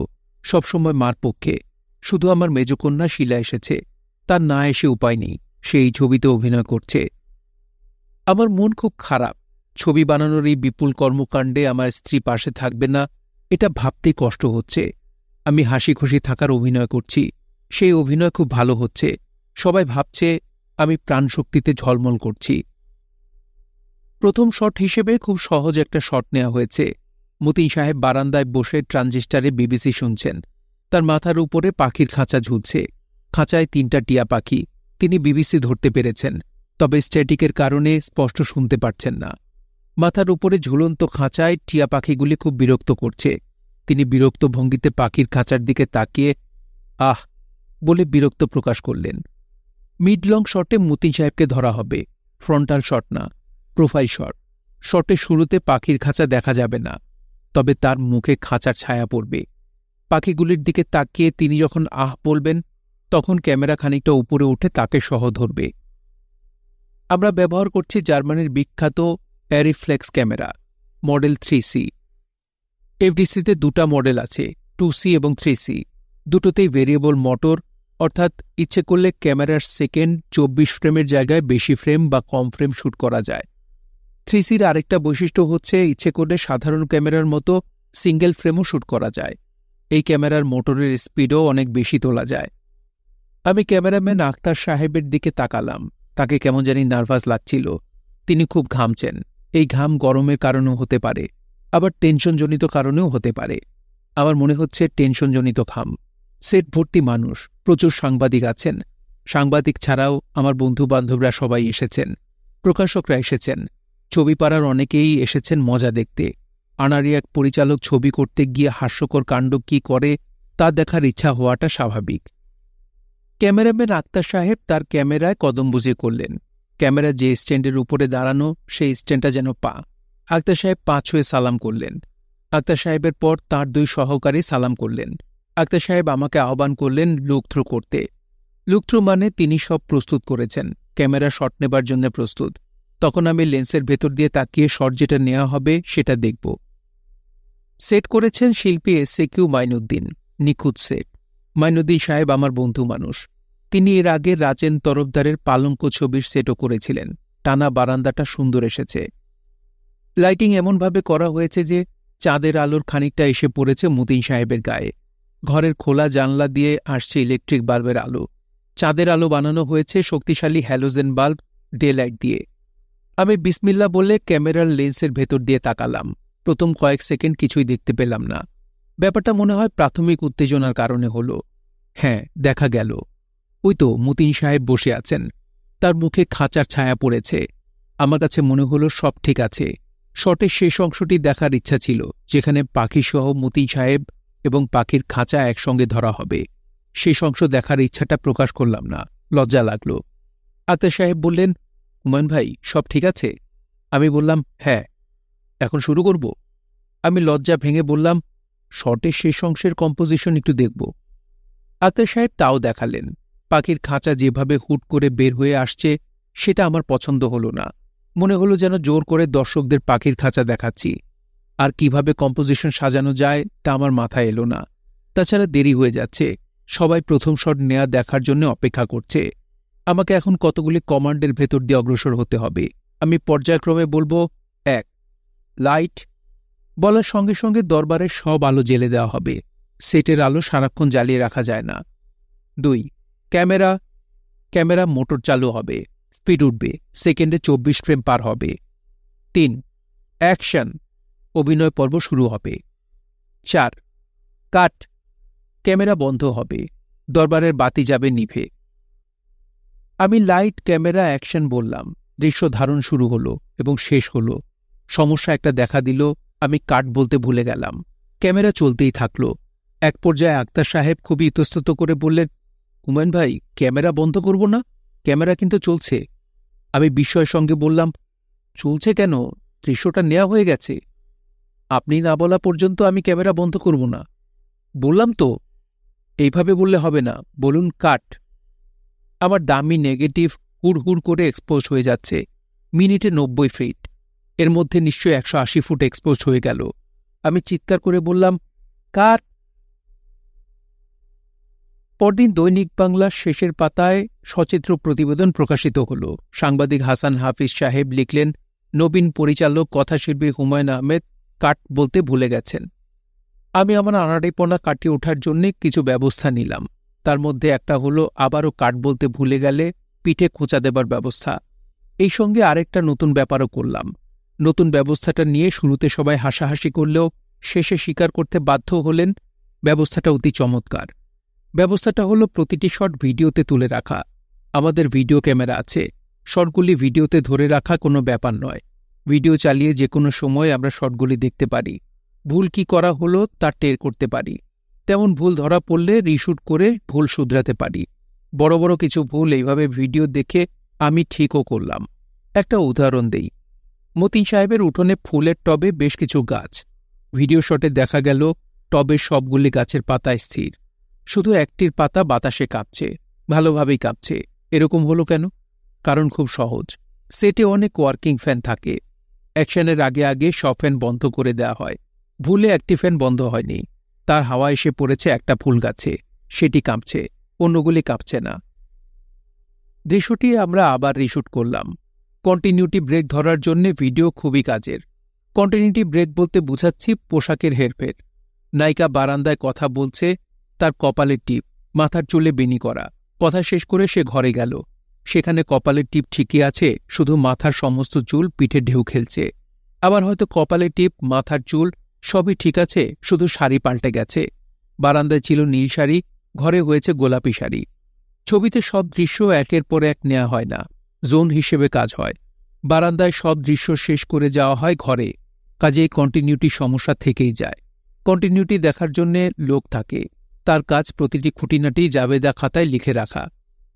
সবসময় মার পক্ষে। শুধু আমার মেজকন্যা শিলা এসেছে। তার না এসে উপায় নেই, সে এই ছবিতে অভিনয় করছে। আমার মন খুব খারাপ। ছবি বানানোর এই বিপুল কর্মকাণ্ডে আমার স্ত্রী পাশে থাকবে না, এটা ভাবতেই কষ্ট হচ্ছে। আমি হাসি খুশি থাকার অভিনয় করছি। সেই অভিনয় খুব ভালো হচ্ছে। সবাই ভাবছে আমি প্রাণশক্তিতে ঝলমল করছি। প্রথম শট হিসেবে খুব সহজ একটা শট নেওয়া হয়েছে। মতিন সাহেব বারান্দায় বসে ট্রানজিস্টারে বিবিসি শুনছেন। তার মাথার উপরে পাখির খাঁচা ঝুলছে। খাঁচায় ৩টা টিয়া পাখি। তিনি বিবিসি ধরতে পেরেছেন, তবে স্ট্যাটিকের কারণে স্পষ্ট শুনতে পারছেন না। মাথার উপরে ঝুলন্ত খাঁচায় টিয়া পাখিগুলি খুব বিরক্ত করছে। তিনি বিরক্ত ভঙ্গিতে পাখির খাঁচার দিকে তাকিয়ে আহ বলে বিরক্ত প্রকাশ করলেন। মিড লং শটে মতিন সাহেবকে ধরা হবে, ফ্রন্টাল শট না, প্রোফাইল শট। শটের শুরুতে পাখির খাঁচা দেখা যাবে না, তবে তার মুখে খাঁচার ছায়া পড়বে। পাখিগুলির দিকে তাকিয়ে তিনি যখন আহ বলবেন, তখন ক্যামেরা খানিকটা উপরে উঠে তাকে সহ ধরবে। আমরা ব্যবহার করছি জার্মানির বিখ্যাত অ্যারিফ্লেক্স ক্যামেরা, মডেল 3C। এফডিসিতে দুটা মডেল আছে, 2C এবং 3C। দুটোতেই ভেরিয়েবল মোটর, অর্থাৎ ইচ্ছে করলে ক্যামেরার সেকেন্ড 24 ফ্রেমের জায়গায় বেশি ফ্রেম বা কম ফ্রেম শ্যুট করা যায়। 3Cর আরেকটা বৈশিষ্ট্য হচ্ছে ইচ্ছে করলে সাধারণ ক্যামেরার মতো সিঙ্গেল ফ্রেমও শ্যুট করা যায়। এই ক্যামেরার মোটরের স্পিডও অনেক বেশি তোলা যায়। আমি ক্যামেরাম্যান আখতার সাহেবের দিকে তাকালাম। তাকে কেমন জানি নার্ভাস লাগছিল। তিনি খুব ঘামছেন। এই ঘাম গরমের কারণেও হতে পারে, আবার টেনশনজনিত কারণেও হতে পারে। আমার মনে হচ্ছে টেনশনজনিত ঘাম। সেট ভর্তি মানুষ, প্রচুর সাংবাদিক আছেন। সাংবাদিক ছাড়াও আমার বন্ধুবান্ধবরা সবাই এসেছেন, প্রকাশকরা এসেছেন, ছবি পাড়ার অনেকেই এসেছেন মজা দেখতে। আনারি এক পরিচালক ছবি করতে গিয়ে হাস্যকর কাণ্ড কি করে তা দেখার ইচ্ছা হওয়াটা স্বাভাবিক। ক্যামেরাম্যান আখতার সাহেব তার ক্যামেরায় কদম বুঝে করলেন। ক্যামেরা যে স্ট্যান্ডের উপরে দাঁড়ানো, সেই স্ট্যান্ডটা যেন পা। আখতার সাহেব পা ছুঁয়ে সালাম করলেন। আখতার সাহেবের পর তাঁর দুই সহকারী সালাম করলেন। আখতার সাহেব আমাকে আহ্বান করলেন লুক থ্রু করতে। লুক থ্রু মানে তিনি সব প্রস্তুত করেছেন, ক্যামেরা শট নেবার জন্য প্রস্তুত। তখন আমি লেন্সের ভেতর দিয়ে তাকিয়ে শট যেটা নেওয়া হবে সেটা দেখব। সেট করেছেন শিল্পী SAQ মাইনুদ্দিন, নিখুঁত সেট। মাইনুদ্দিন সাহেব আমার বন্ধু মানুষ। তিনি এর আগে রাজেন তরফদারের পালঙ্ক ছবির সেটও করেছিলেন। টানা বারান্দাটা সুন্দর এসেছে। লাইটিং এমনভাবে করা হয়েছে যে চাঁদের আলোর খানিকটা এসে পড়েছে মতিন সাহেবের গায়ে। ঘরের খোলা জানলা দিয়ে আসছে ইলেকট্রিক বাল্বের আলো। চাঁদের আলো বানানো হয়েছে শক্তিশালী হ্যালোজেন বাল্ব ডে লাইট দিয়ে। আমি বিসমিল্লা বলে ক্যামেরার লেন্সের ভেতর দিয়ে তাকালাম। প্রথম কয়েক সেকেন্ড কিছুই দেখতে পেলাম না। ব্যাপারটা মনে হয় প্রাথমিক উত্তেজনার কারণে হল। হ্যাঁ, দেখা গেল। ওই তো মতিন সাহেব বসে আছেন, তার মুখে খাঁচার ছায়া পড়েছে। আমার কাছে মনে হলো সব ঠিক আছে। শটের শেষ অংশটি দেখার ইচ্ছা ছিল, যেখানে পাখিসহ মতিন সাহেব এবং পাখির খাঁচা একসঙ্গে ধরা হবে। শেষ অংশ দেখার ইচ্ছাটা প্রকাশ করলাম না, লজ্জা লাগল। আখতার সাহেব বললেন, হুমায়ুন ভাই, সব ঠিক আছে? আমি বললাম, হ্যাঁ। এখন শুরু করব? আমি লজ্জা ভেঙে বললাম, শটের শেষ অংশের কম্পোজিশন একটু দেখব। আখতার সাহেব তাও দেখালেন। পাখির খাঁচা যেভাবে হুট করে বের হয়ে আসছে সেটা আমার পছন্দ হল না। মনে হলো যেন জোর করে দর্শকদের পাখির খাঁচা দেখাচ্ছি। আর কিভাবে কম্পোজিশন সাজানো যায় তা আমার মাথায় এলো না। তাছাড়া দেরি হয়ে যাচ্ছে, সবাই প্রথম শট নেয়া দেখার জন্য অপেক্ষা করছে। আমাকে এখন কতগুলি কমান্ডের ভেতর দিয়ে অগ্রসর হতে হবে। আমি পর্যায়ক্রমে বলবো, 1 লাইট। বলার সঙ্গে সঙ্গে দরবারের সব আলো জ্বেলে দেওয়া হবে। সেটের আলো সারাক্ষণ জ্বালিয়ে রাখা যায় না। 2 ক্যামেরা। ক্যামেরা মোটর চালু হবে, স্পিড উঠবে, সেকেন্ডে 24 ফ্রেম পার হবে। 3 অ্যাকশন। অভিনয় পর্ব শুরু হবে। 4 কাট। ক্যামেরা বন্ধ হবে, দরবারের বাতি যাবে নিভে। আমি লাইট, ক্যামেরা, অ্যাকশন বললাম। দৃশ্য ধারণ শুরু হলো এবং শেষ হলো। সমস্যা একটা দেখা দিল, আমি কাট বলতে ভুলে গেলাম। ক্যামেরা চলতেই থাকল। এক পর্যায়ে আখতার সাহেব খুবই ইতস্তত করে বললেন, হুমায়ুন ভাই, ক্যামেরা বন্ধ করব না? ক্যামেরা কিন্তু চলছে। আমি বিস্ময়ের সঙ্গে বললাম, চলছে কেন? দৃশ্যটা নেওয়া হয়ে গেছে। আপনি না বলা পর্যন্ত আমি ক্যামেরা বন্ধ করব না। বললাম তো। এইভাবে বললে হবে না, বলুন কাট। আমার দামি নেগেটিভ হুড় করে এক্সপোজ হয়ে যাচ্ছে। মিনিটে 90 ফিট, এর মধ্যে নিশ্চয়ই 180 ফুট এক্সপোজ হয়ে গেল। আমি চিৎকার করে বললাম, কাট। পরদিন দৈনিক বাংলার শেষের পাতায় সচিত্র প্রতিবেদন প্রকাশিত হল। সাংবাদিক হাসান হাফিজ সাহেব লিখলেন, নবীন পরিচালক কথাশিল্পী হুমায়ুন আহমেদ কাট বলতে ভুলে গেছেন। আমি আমার আনাড়িপনা কাটিয়ে ওঠার জন্য কিছু ব্যবস্থা নিলাম। তার মধ্যে একটা হলো আবারও কাট বলতে ভুলে গেলে পিঠে খোঁচা দেবার ব্যবস্থা। এই সঙ্গে আরেকটা নতুন ব্যাপারও করলাম। নতুন ব্যবস্থাটা নিয়ে শুরুতে সবাই হাসাহাসি করলেও শেষে স্বীকার করতে বাধ্য হলেন ব্যবস্থাটা অতি চমৎকার। ব্যবস্থাটা হলো প্রতিটি শট ভিডিওতে তুলে রাখা। আমাদের ভিডিও ক্যামেরা আছে, শটগুলি ভিডিওতে ধরে রাখা কোনো ব্যাপার নয়। ভিডিও চালিয়ে যে কোনো সময় আমরা শটগুলি দেখতে পারি, ভুল কি করা হলো তা টের করতে পারি। তেমন ভুল ধরা পড়লে রিশুট করে ভুল শুধরাতে পারি। বড় বড় কিছু ভুল এইভাবে ভিডিও দেখে আমি ঠিকও করলাম। একটা উদাহরণ দেই। মতিন সাহেবের উঠোনে ফুলের টবে বেশ কিছু গাছ। ভিডিও শটে দেখা গেল টবের সবগুলি গাছের পাতায় স্থির, শুধু একটির পাতা বাতাসে কাঁপছে, ভালোভাবেই কাঁপছে। এরকম হলো কেন? কারণ খুব সহজ। সেটে অনেক ওয়ার্কিং ফ্যান থাকে। অ্যাকশনের আগে আগে সব ফ্যান বন্ধ করে দেওয়া হয়। ভুলে একটি ফ্যান বন্ধ হয়নি, তার হাওয়া এসে পড়েছে একটা ফুল গাছে, সেটি কাঁপছে, অন্যগুলি কাঁপছে না। দৃশ্যটি আমরা আবার রিশুট করলাম। কন্টিনিউটি ব্রেক ধরার জন্য ভিডিও খুবই কাজের। কন্টিনিউটি ব্রেক বলতে বুঝাচ্ছি পোশাকের হেরফের। নায়িকা বারান্দায় কথা বলছে, তার কপালের টিপ, মাথার চুলে বেনি করা। কথা শেষ করে সে ঘরে গেল। সেখানে কপালের টিপ ঠিকই আছে, শুধু মাথার সমস্ত চুল পিঠে ঢেউ খেলছে। আবার হয়তো কপালের টিপ, মাথার চুল সবই ঠিক আছে, শুধু শাড়ি পাল্টে গেছে। বারান্দায় ছিল নীল শাড়ি, ঘরে হয়েছে গোলাপি শাড়ি। ছবিতে সব দৃশ্য একের পর এক নেওয়া হয় না, জোন হিসেবে কাজ হয়। বারান্দায় সব দৃশ্য শেষ করে যাওয়া হয় ঘরে, কাজেই কন্টিনিউটি সমস্যা থেকেই যায়। কন্টিনিউটি দেখার জন্যে লোক থাকে, তার কাজ প্রতিটি খুঁটিনাটি জাবেদা খাতায় লিখে রাখা।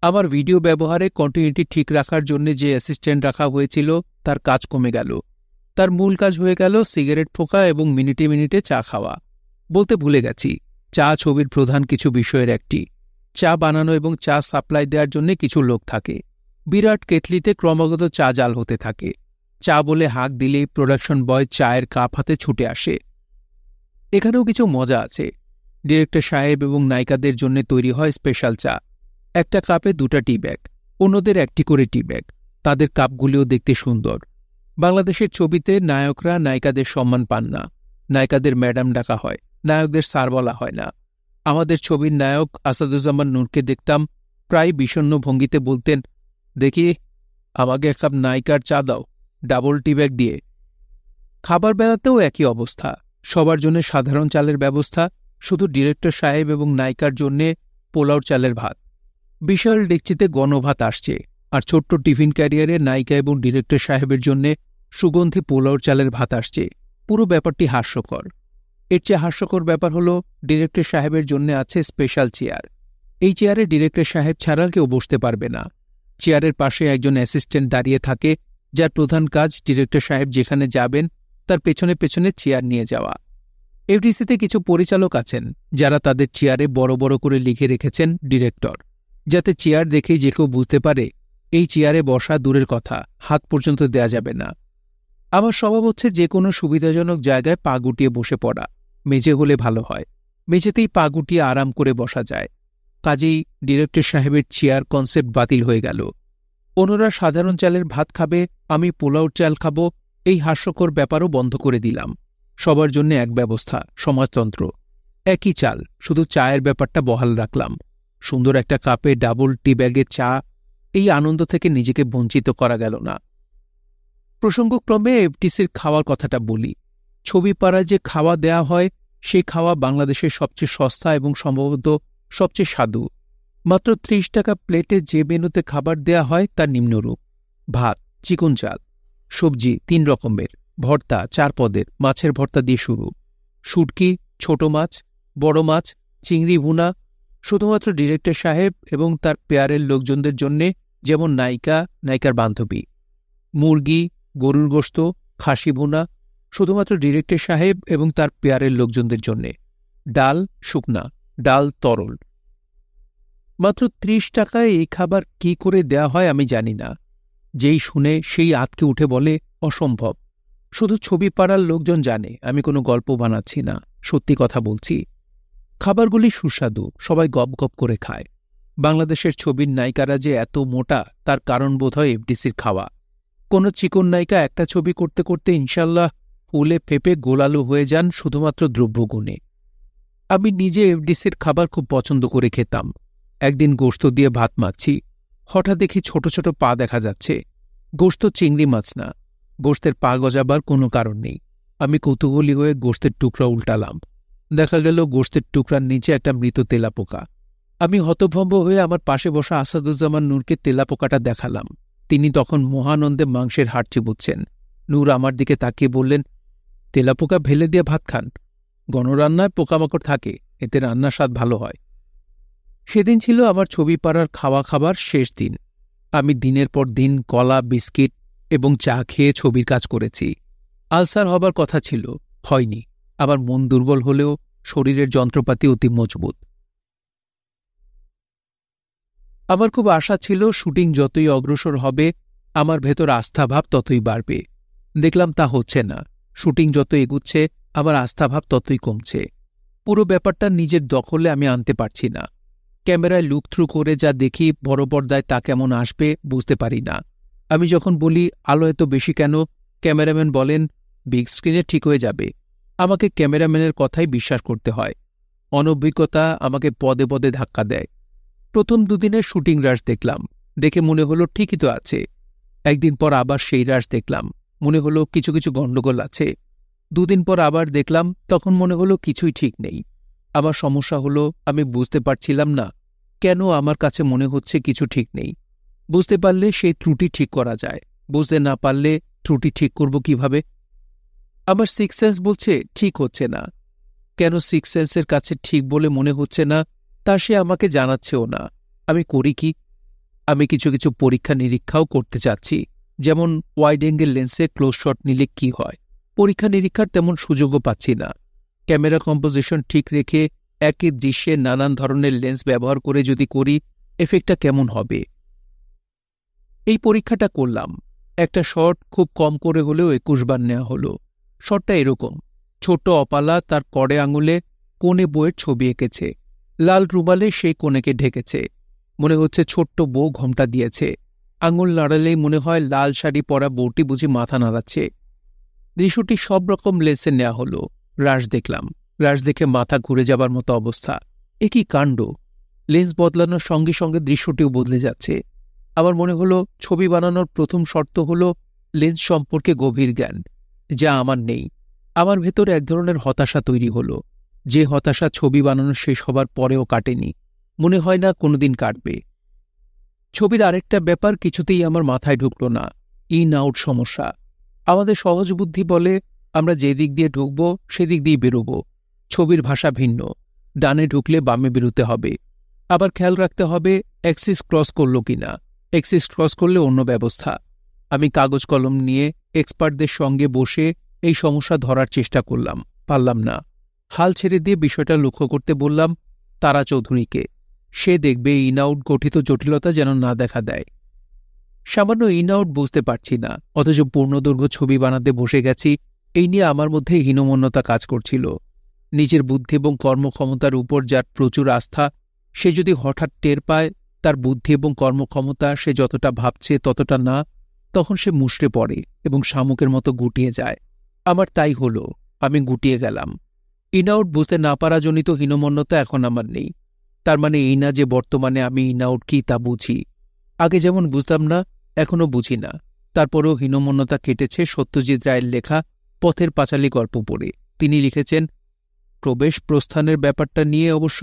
আমার ভিডিও ব্যবহারে কন্টিনিউটি ঠিক রাখার জন্য যে অ্যাসিস্ট্যান্ট রাখা হয়েছিল তার কাজ কমে গেল। তার মূল কাজ হয়ে গেল সিগারেট ফোঁকা এবং মিনিটে মিনিটে চা খাওয়া। বলতে ভুলে গেছি, চা ছবির প্রধান কিছু বিষয়ের একটি। চা বানানো এবং চা সাপ্লাই দেওয়ার জন্য কিছু লোক থাকে। বিরাট কেটলিতে ক্রমাগত চা জাল হতে থাকে। চা বলে হাঁক দিলেই প্রোডাকশন বয় চায়ের কাপ হাতে ছুটে আসে। এখানেও কিছু মজা আছে। ডিরেক্টর সাহেব এবং নায়িকাদের জন্য তৈরি হয় স্পেশাল চা। একটা কাপে 2টা টি ব্যাগ, অন্যদের একটি করে টি ব্যাগ। তাদের কাপগুলিও দেখতে সুন্দর। বাংলাদেশের ছবিতে নায়করা নায়িকাদের সম্মান পান না, নায়িকাদের ম্যাডাম ডাকা হয়, নায়কদের স্যার বলা হয় না। আমাদের ছবির নায়ক আসাদুজ্জামান নূরকে দেখতাম প্রায় বিষণ্ণ ভঙ্গিতে বলতেন, দেখি আমাকে এক কাপ নায়িকার চা দাও, ডাবল টি ব্যাগ দিয়ে। খাবার বেলাতেও একই অবস্থা। সবার জন্য সাধারণ চালের ব্যবস্থা, শুধু ডিরেক্টর সাহেব এবং নায়িকার জন্যে পোলাও চালের ভাত। বিশাল ডেকচিতে গণভাত আসছে, আর ছোট্ট টিফিন ক্যারিয়ারে নায়িকা এবং ডিরেক্টর সাহেবের জন্যে সুগন্ধি পোলাও চালের ভাত আসছে। পুরো ব্যাপারটি হাস্যকর। এর চেয়ে হাস্যকর ব্যাপার হলো ডিরেক্টর সাহেবের জন্য আছে স্পেশাল চেয়ার। এই চেয়ারে ডিরেক্টর সাহেব ছাড়া কেউ বসতে পারবে না। চেয়ারের পাশে একজন অ্যাসিস্ট্যান্ট দাঁড়িয়ে থাকে, যার প্রধান কাজ ডিরেক্টর সাহেব যেখানে যাবেন তার পেছনে পেছনে চেয়ার নিয়ে যাওয়া। এফডিসিতে কিছু পরিচালক আছেন যারা তাদের চেয়ারে বড় বড় করে লিখে রেখেছেন ডিরেক্টর, যাতে চেয়ার দেখেই যে কেউ বুঝতে পারে এই চেয়ারে বসা দূরের কথা, হাত পর্যন্ত দেয়া যাবে না। আমার স্বভাব হচ্ছে যে কোনো সুবিধাজনক জায়গায় পা গুটিয়ে বসে পড়া। মেঝে হলে ভালো হয়, মেঝেতেই পা গুটিয়ে আরাম করে বসা যায়। কাজেই ডিরেক্টর সাহেবের চেয়ার কনসেপ্ট বাতিল হয়ে গেল। অন্যরা সাধারণ চালের ভাত খাবে, আমি পোলাও চাল খাব, এই হাস্যকর ব্যাপারও বন্ধ করে দিলাম। সবার জন্য এক ব্যবস্থা, সমাজতন্ত্র। একই চাল, শুধু চায়ের ব্যাপারটা বহাল রাখলাম। সুন্দর একটা কাপে ডাবল টি ব্যাগে চা, এই আনন্দ থেকে নিজেকে বঞ্চিত করা গেল না। প্রসঙ্গক্রমে এফটিসির খাওয়ার কথাটা বলি। ছবিপাড়ায় যে খাওয়া দেয়া হয়, সেই খাওয়া বাংলাদেশের সবচেয়ে সস্তা এবং সম্ভবত সবচেয়ে স্বাদু। মাত্র 30 টাকা প্লেটে যে মেনুতে খাবার দেয়া হয় তা নিম্নরূপ: ভাত, চিকন চাল, সবজি 3 রকমের, ভর্তা 4 পদের, মাছের ভর্তা দিয়ে শুরু, শুটকি, ছোট মাছ, বড় মাছ, চিংড়ি ভুনা শুধুমাত্র ডিরেক্টর সাহেব এবং তার পেয়ারের লোকজনদের জন্যে, যেমন নায়িকা, নায়িকার বান্ধবী, মুরগি, গরুর গোশত, খাসি ভুনা শুধুমাত্র ডিরেক্টর সাহেব এবং তার পেয়ারের লোকজনদের জন্যে, ডাল শুকনা, ডাল তরল। মাত্র 30 টাকায় এই খাবার কি করে দেয়া হয় আমি জানি না। যেই শুনে সেই আতকে উঠে বলে অসম্ভব। শুধু ছবি পাড়ার লোকজন জানে, আমি কোনো গল্প বানাচ্ছি না, সত্যি কথা বলছি। খাবারগুলি সুস্বাদু, সবাই গপ গপ করে খায়। বাংলাদেশের ছবির নায়িকারা যে এত মোটা তার কারণ বোধহয় এফডিসির খাওয়া। কোনো চিকন নায়িকা একটা ছবি করতে করতে ইনশাল্লাহ ফুলে ফেপে গোলালো হয়ে যান শুধুমাত্র দ্রব্যগুণে। আমি নিজে এফডিসির খাবার খুব পছন্দ করে খেতাম। একদিন গোশত দিয়ে ভাত মাখছি, হঠাৎ দেখি ছোট ছোট পা দেখা যাচ্ছে। গোশত চিংড়ি মাছ না, গোশতের পা গজাবার কোনো কারণ নেই। আমি কৌতূহলী হয়ে গোশতের টুকরা উল্টালাম। দেখা গেল গোশতের টুকরার নিচে একটা মৃত তেলাপোকা। আমি হতভম্ব হয়ে আমার পাশে বসা আসাদুজ্জামান নূরকে তেলাপোকাটা দেখালাম। তিনি তখন মহানন্দে মাংসের হাড় চিবুচ্ছেন। নূর আমার দিকে তাকিয়ে বললেন, তেলাপোকা ভেলে দিয়ে ভাত খান, গণরান্নায় পোকামাকড় থাকে, এতে রান্নার স্বাদ ভালো হয়। সেদিন ছিল আমার ছবি পাড়ার খাবার শেষ দিন। আমি দিনের পর দিন কলা, বিস্কিট এবং চা খেয়ে ছবির কাজ করেছি। আলসার হবার কথা ছিল, হয়নি। আমার মন দুর্বল হলেও শরীরের যন্ত্রপাতি অতি মজবুত। আমার খুব আশা ছিল শুটিং যতই অগ্রসর হবে আমার ভেতর আস্থাভাব ততই বাড়বে। দেখলাম তা হচ্ছে না। শুটিং যত এগুচ্ছে আমার আস্থাভাব ততই কমছে। পুরো ব্যাপারটা নিজের দখলে আমি আনতে পারছি না। ক্যামেরায় লুক থ্রু করে যা দেখি বড় পর্দায় তা কেমন আসবে বুঝতে পারি না। আমি যখন বলি আলো এত বেশি কেন, ক্যামেরাম্যান বলেন বিগ স্ক্রিনে ঠিক হয়ে যাবে। আমাকে ক্যামেরাম্যানের কথাই বিশ্বাস করতে হয়। অনভিজ্ঞতা আমাকে পদে পদে ধাক্কা দেয়। প্রথম দুদিনের শুটিং রাশ দেখলাম, দেখে মনে হলো ঠিকই তো আছে। একদিন পর আবার সেই রাশ দেখলাম, মনে হলো কিছু কিছু গণ্ডগোল আছে। দুদিন পর আবার দেখলাম, তখন মনে হলো কিছুই ঠিক নেই। আমার সমস্যা হলো আমি বুঝতে পারছিলাম না কেন আমার কাছে মনে হচ্ছে কিছু ঠিক নেই। বুঝতে পারলে সেই ত্রুটি ঠিক করা যায়, বুঝতে না পারলে ত্রুটি ঠিক করব কিভাবে? আমার সিক্স সেন্স বলছে ঠিক হচ্ছে না। কেন সিক্স সেন্সের কাছে ঠিক বলে মনে হচ্ছে না তা সে আমাকে জানাচ্ছেও না। আমি করি কি? আমি কিছু কিছু পরীক্ষা নিরীক্ষাও করতে চাচ্ছি, যেমন ওয়াইড অ্যাঙ্গেল লেন্সে ক্লোজ শট নিলে কি হয়। পরীক্ষা নিরীক্ষার তেমন সুযোগও পাচ্ছি না। ক্যামেরা কম্পোজিশন ঠিক রেখে একই দৃশ্যে নানান ধরনের লেন্স ব্যবহার করে যদি করি এফেক্টটা কেমন হবে। এই পরীক্ষাটা করলাম। একটা শট খুব কম করে হলেও ২১ বার নেওয়া হলো। শটটা এরকম, ছোট অপালা তার কড়ে আঙুলে কোণে বউয়ের ছবি এঁকেছে, লাল রুমালে সেই কোণেকে ঢেকেছে। মনে হচ্ছে ছোট্ট বউ ঘোমটা দিয়েছে। আঙুল নাড়ালেই মনে হয় লাল শাড়ি পরা বউটি বুঝি মাথা নাড়াচ্ছে। দৃশ্যটি সব রকম লেন্সে নেওয়া হলো। রাশ দেখলাম, রাশ দেখে মাথা ঘুরে যাবার মতো অবস্থা। এ কি কাণ্ড! লেন্স বদলানোর সঙ্গে সঙ্গে দৃশ্যটিও বদলে যাচ্ছে। আমার মনে হলো ছবি বানানোর প্রথম শর্ত হল লেন্স সম্পর্কে গভীর জ্ঞান, যা আমার নেই। আমার ভেতরে এক ধরনের হতাশা তৈরি হল, যে হতাশা ছবি বানানো শেষ হবার পরেও কাটেনি, মনে হয় না কোনোদিন কাটবে। ছবির আরেকটা ব্যাপার কিছুতেই আমার মাথায় ঢুকল না, ইন আউট সমস্যা। আমাদের সহজ বুদ্ধি বলে আমরা যে দিক দিয়ে ঢুকব সেদিক দিয়ে বেরোব। ছবির ভাষা ভিন্ন, ডানে ঢুকলে বামে বেরোতে হবে। আবার খেয়াল রাখতে হবে অ্যাক্সিস ক্রস করল কিনা। অ্যাক্সিস ক্রস করলে অন্য ব্যবস্থা। আমি কাগজ কলম নিয়ে এক্সপার্টদের সঙ্গে বসে এই সমস্যা ধরার চেষ্টা করলাম, পারলাম না। হাল ছেড়ে দিয়ে বিষয়টা লক্ষ্য করতে বললাম তারা চৌধুরীকে। সে দেখবে ইন আউট গঠিত জটিলতা যেন না দেখা দেয়। সামান্য ইন আউট বুঝতে পারছি না, অথচ পূর্ণদৈর্ঘ্য ছবি বানাতে বসে গেছি। এই নিয়ে আমার মধ্যে হীনমন্যতা কাজ করছিল। নিজের বুদ্ধি এবং কর্মক্ষমতার উপর যার প্রচুর আস্থা, সে যদি হঠাৎ টের পায় তার বুদ্ধি এবং কর্মক্ষমতা সে যতটা ভাবছে ততটা না, তখন সে মুষড়ে পড়ে এবং শামুকের মতো গুটিয়ে যায়। আমার তাই হল, আমি গুটিয়ে গেলাম। ইন আউট বুঝতে না পারাজনিত হীনমন্যতা এখন আমার নেই। তার মানে এই না যে বর্তমানে আমি ইন আউট কি তা বুঝি। আগে যেমন বুঝতাম না, এখনও বুঝি না। তারপরেও হীনমন্যতা কেটেছে সত্যজিৎ রায়ের লেখা পথের পাঁচালী গল্প পড়ে। তিনি লিখেছেন, প্রবেশ প্রস্থানের ব্যাপারটা নিয়ে অবশ্য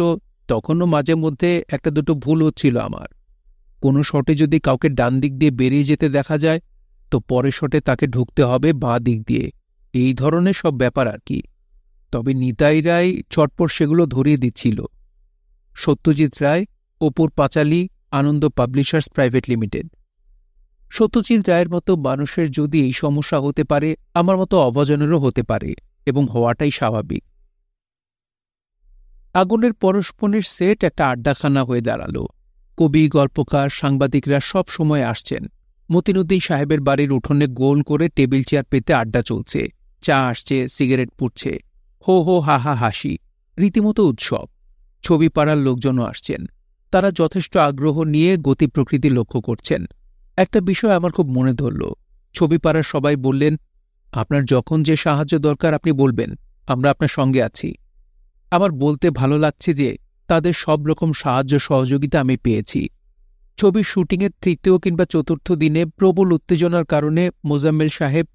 তখনও মাঝে মধ্যে একটা দুটো ভুল হচ্ছিল আমার। কোনো শটে যদি কাউকে ডান দিক দিয়ে বেরিয়ে যেতে দেখা যায়, তো পরের শটে তাকে ঢুকতে হবে বাঁ দিক দিয়ে। এই ধরনের সব ব্যাপার আর কি। তবে নিতাই রায় চটপট সেগুলো ধরিয়ে দিচ্ছিল। সত্যজিৎ রায়, অপুর পাঁচালী, আনন্দ পাবলিশার্স প্রাইভেট লিমিটেড। সত্যজিৎ রায়ের মতো মানুষের যদি এই সমস্যা হতে পারে, আমার মতো অভাজনেরও হতে পারে, এবং হওয়াটাই স্বাভাবিক। আগুনের পরস্পরের সেট একটা আড্ডাখানা হয়ে দাঁড়াল। কবি, গল্পকার, সাংবাদিকরা সব সময় আসছেন। মতিনুদ্দিন সাহেবের বাড়ির উঠোনে গোল করে টেবিল চেয়ার পেতে আড্ডা চলছে। চা আসছে, সিগারেট পুড়ছে, হো হো হা হা হাসি, রীতিমতো উৎসব। ছবি পাড়ার লোকজনও আসছেন। তারা যথেষ্ট আগ্রহ নিয়ে গতি প্রকৃতি লক্ষ্য করছেন। একটা বিষয় আমার খুব মনে ধরল। ছবি পাড়ার সবাই বললেন, আপনার যখন যে সাহায্য দরকার আপনি বলবেন, আমরা আপনার সঙ্গে আছি। আমার বলতে ভালো লাগছে যে তাদের সব রকম সাহায্য সহযোগিতা আমি পেয়েছি। ছবির শুটিংয়ের তৃতীয় কিংবা চতুর্থ দিনে প্রবল উত্তেজনার কারণে মোজাম্মেল সাহেব,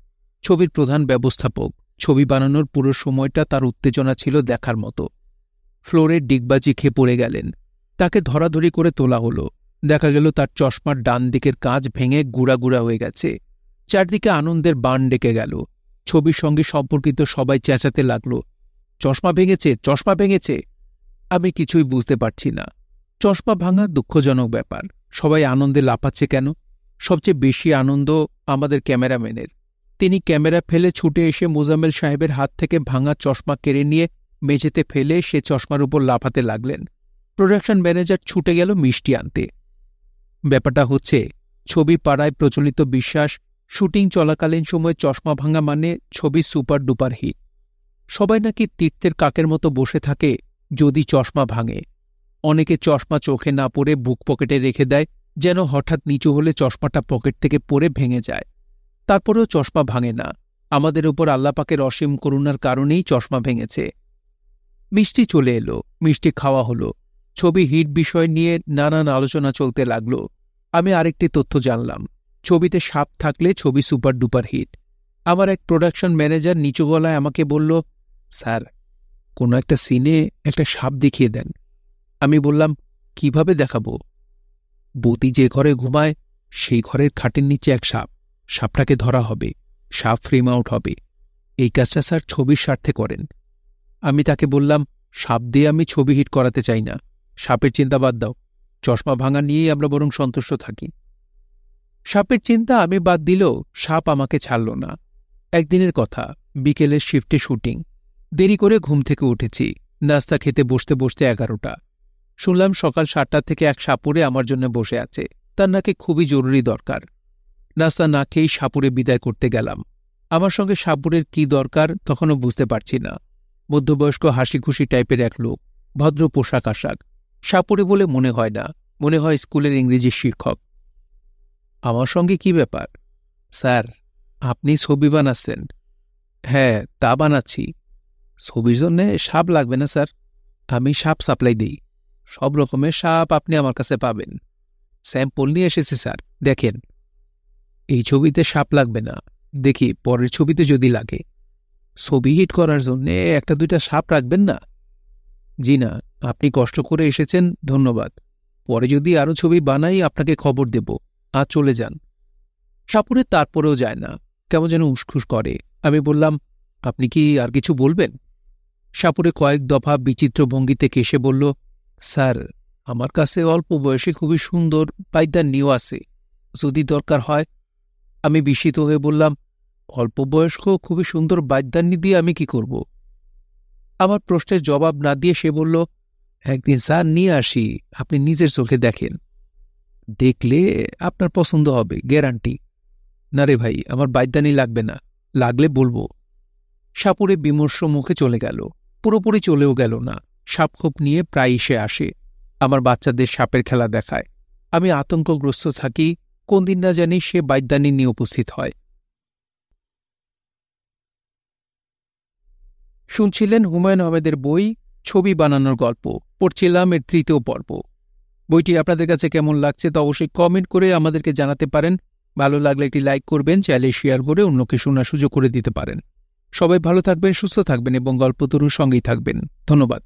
ছবির প্রধান ব্যবস্থাপক, ছবি বানানোর পুরো সময়টা তার উত্তেজনা ছিল দেখার মতো। ফ্লোরে ডিগবাজি খেয়ে পড়ে গেলেন। তাকে ধরাধরি করে তোলা হলো। দেখা গেল তার চশমার ডান দিকের কাঁচ ভেঙে গুঁড়া গুঁড়া হয়ে গেছে। চারদিকে আনন্দের বাণ ডেকে গেল। ছবির সঙ্গে সম্পর্কিত সবাই চেঁচাতে লাগল, চশমা ভেঙেছে, চশমা ভেঙেছে। আমি কিছুই বুঝতে পারছি না। চশমা ভাঙা দুঃখজনক ব্যাপার, সবাই আনন্দে লাফাচ্ছে কেন? সবচেয়ে বেশি আনন্দ আমাদের ক্যামেরাম্যানের। তিনি ক্যামেরা ফেলে ছুটে এসে মোজাম্মেল সাহেবের হাত থেকে ভাঙা চশমা কেড়ে নিয়ে মেঝেতে ফেলে সে চশমার উপর লাফাতে লাগলেন। প্রোডাকশন ম্যানেজার ছুটে গেল মিষ্টি আনতে। ব্যাপারটা হচ্ছে, ছবি পাড়ায় প্রচলিত বিশ্বাস, শুটিং চলাকালীন সময় চশমা ভাঙা মানে ছবি সুপার ডুপার হিট। সবাই নাকি তীর্থের কাকের মতো বসে থাকে যদি চশমা ভাঙে। অনেকে চশমা চোখে না পড়ে বুক পকেটে রেখে দেয়, যেন হঠাৎ নিচু হলে চশমাটা পকেট থেকে পড়ে ভেঙে যায়। তারপরেও চশমা ভাঙে না। আমাদের উপর আল্লাপাকের অসীম করুণার কারণেই চশমা ভেঙেছে। মিষ্টি চলে এলো, মিষ্টি খাওয়া হলো। ছবি হিট বিষয় নিয়ে নানান আলোচনা চলতে লাগল। আমি আরেকটি তথ্য জানলাম, ছবিতে সাপ থাকলে ছবি সুপার ডুপার হিট। আমার এক প্রোডাকশন ম্যানেজার নিচু গলায় আমাকে বলল, স্যার, কোনো একটা সিনে একটা সাপ দেখিয়ে দেন। আমি বললাম, কিভাবে দেখাবো? বৌদি যে ঘরে ঘুমায় সেই ঘরের খাটের নিচে এক সাপ, সাপটাকে ধরা হবে, সাপ ফ্রেম আউট হবে। এই কাজটা স্যার ছবির স্বার্থে করেন। আমি তাকে বললাম, সাপ দিয়ে আমি ছবি হিট করাতে চাই না, সাপের চিন্তা বাদ দাও, চশমা ভাঙা নিয়েই আমরা বরং সন্তুষ্ট থাকি। সাপের চিন্তা আমি বাদ দিলেও সাপ আমাকে ছাড়ল না। একদিনের কথা, বিকেলের শিফটে শুটিং। দেরি করে ঘুম থেকে উঠেছি। নাস্তা খেতে বসতে বসতে 11টা। শুনলাম সকাল 7টা থেকে এক সাপুরে আমার জন্য বসে আছে, তার নাকি খুবই জরুরি দরকার। নাস্তা না খেয়েই সাপুরে বিদায় করতে গেলাম। আমার সঙ্গে সাপুরের কি দরকার তখনও বুঝতে পারছি না। মধ্যবয়স্ক হাসি খুশি টাইপের এক লোক, ভদ্র পোশাক আশাক। সাপুরে বলে মনে হয় না, মনে হয় স্কুলের ইংরেজি শিক্ষক। আমার সঙ্গে কি ব্যাপার? স্যার, আপনি ছবি বানাচ্ছেন? হ্যাঁ, তা বানাচ্ছি। ছবির জন্যে সাপ লাগবে না স্যার, আমি সাপ সাপ্লাই দিই। সব রকমের সাপ আপনি আমার কাছে পাবেন। স্যাম্পল নিয়ে এসেছি স্যার, দেখেন। এই ছবিতে সাপ লাগবে না, দেখি পরের ছবিতে যদি লাগে। ছবি হিট করার জন্যে একটা দুইটা সাপ রাখবেন না? জি না, আপনি কষ্ট করে এসেছেন, ধন্যবাদ। পরে যদি আরও ছবি বানাই আপনাকে খবর দেব। আজ চলে যান। সাপুরে তারপরেও যায় না, কেমন যেন উসখুস করে। আমি বললাম, আপনি কি আর কিছু বলবেন? সাপুরে কয়েক দফা বিচিত্র ভঙ্গিতে কেসে বলল, স্যার, আমার কাছে অল্প বয়সে খুবই সুন্দর পাইদানিও আছে, যদি দরকার হয়। আমি বিস্মিত হয়ে বললাম, অল্প বয়স্ক খুবই সুন্দর বাদ্যান্নি দিয়ে আমি কি করব? আমার প্রশ্নের জবাব না দিয়ে সে বলল, একদিন স্যার নিয়ে আসি, আপনি নিজের চোখে দেখেন, দেখলে আপনার পছন্দ হবে, গ্যারান্টি। না রে ভাই, আমার বাদ্যানি লাগবে না, লাগলে বলবো। সাপুরে বিমর্ষ মুখে চলে গেল। পুরোপুরি চলেও গেল না, সাপখোপ নিয়ে প্রায় এসে আসে। আমার বাচ্চাদের সাপের খেলা দেখায়। আমি আতঙ্কগ্রস্ত থাকি, কোন দিন না জানি সে বাদ্যানি নিয়ে উপস্থিত হয়। শুনছিলেন হুমায়ুন আহমেদের বই ছবি বানানোর গল্প। পড়ছিলাম এর 3য় পর্ব। বইটি আপনাদের কাছে কেমন লাগছে তা অবশ্যই কমেন্ট করে আমাদেরকে জানাতে পারেন। ভালো লাগলে একটি লাইক করবেন, চাইলে শেয়ার করে অন্যকে শোনার সুযোগ করে দিতে পারেন। সবাই ভালো থাকবেন, সুস্থ থাকবেন এবং গল্পতরুর সঙ্গেই থাকবেন। ধন্যবাদ।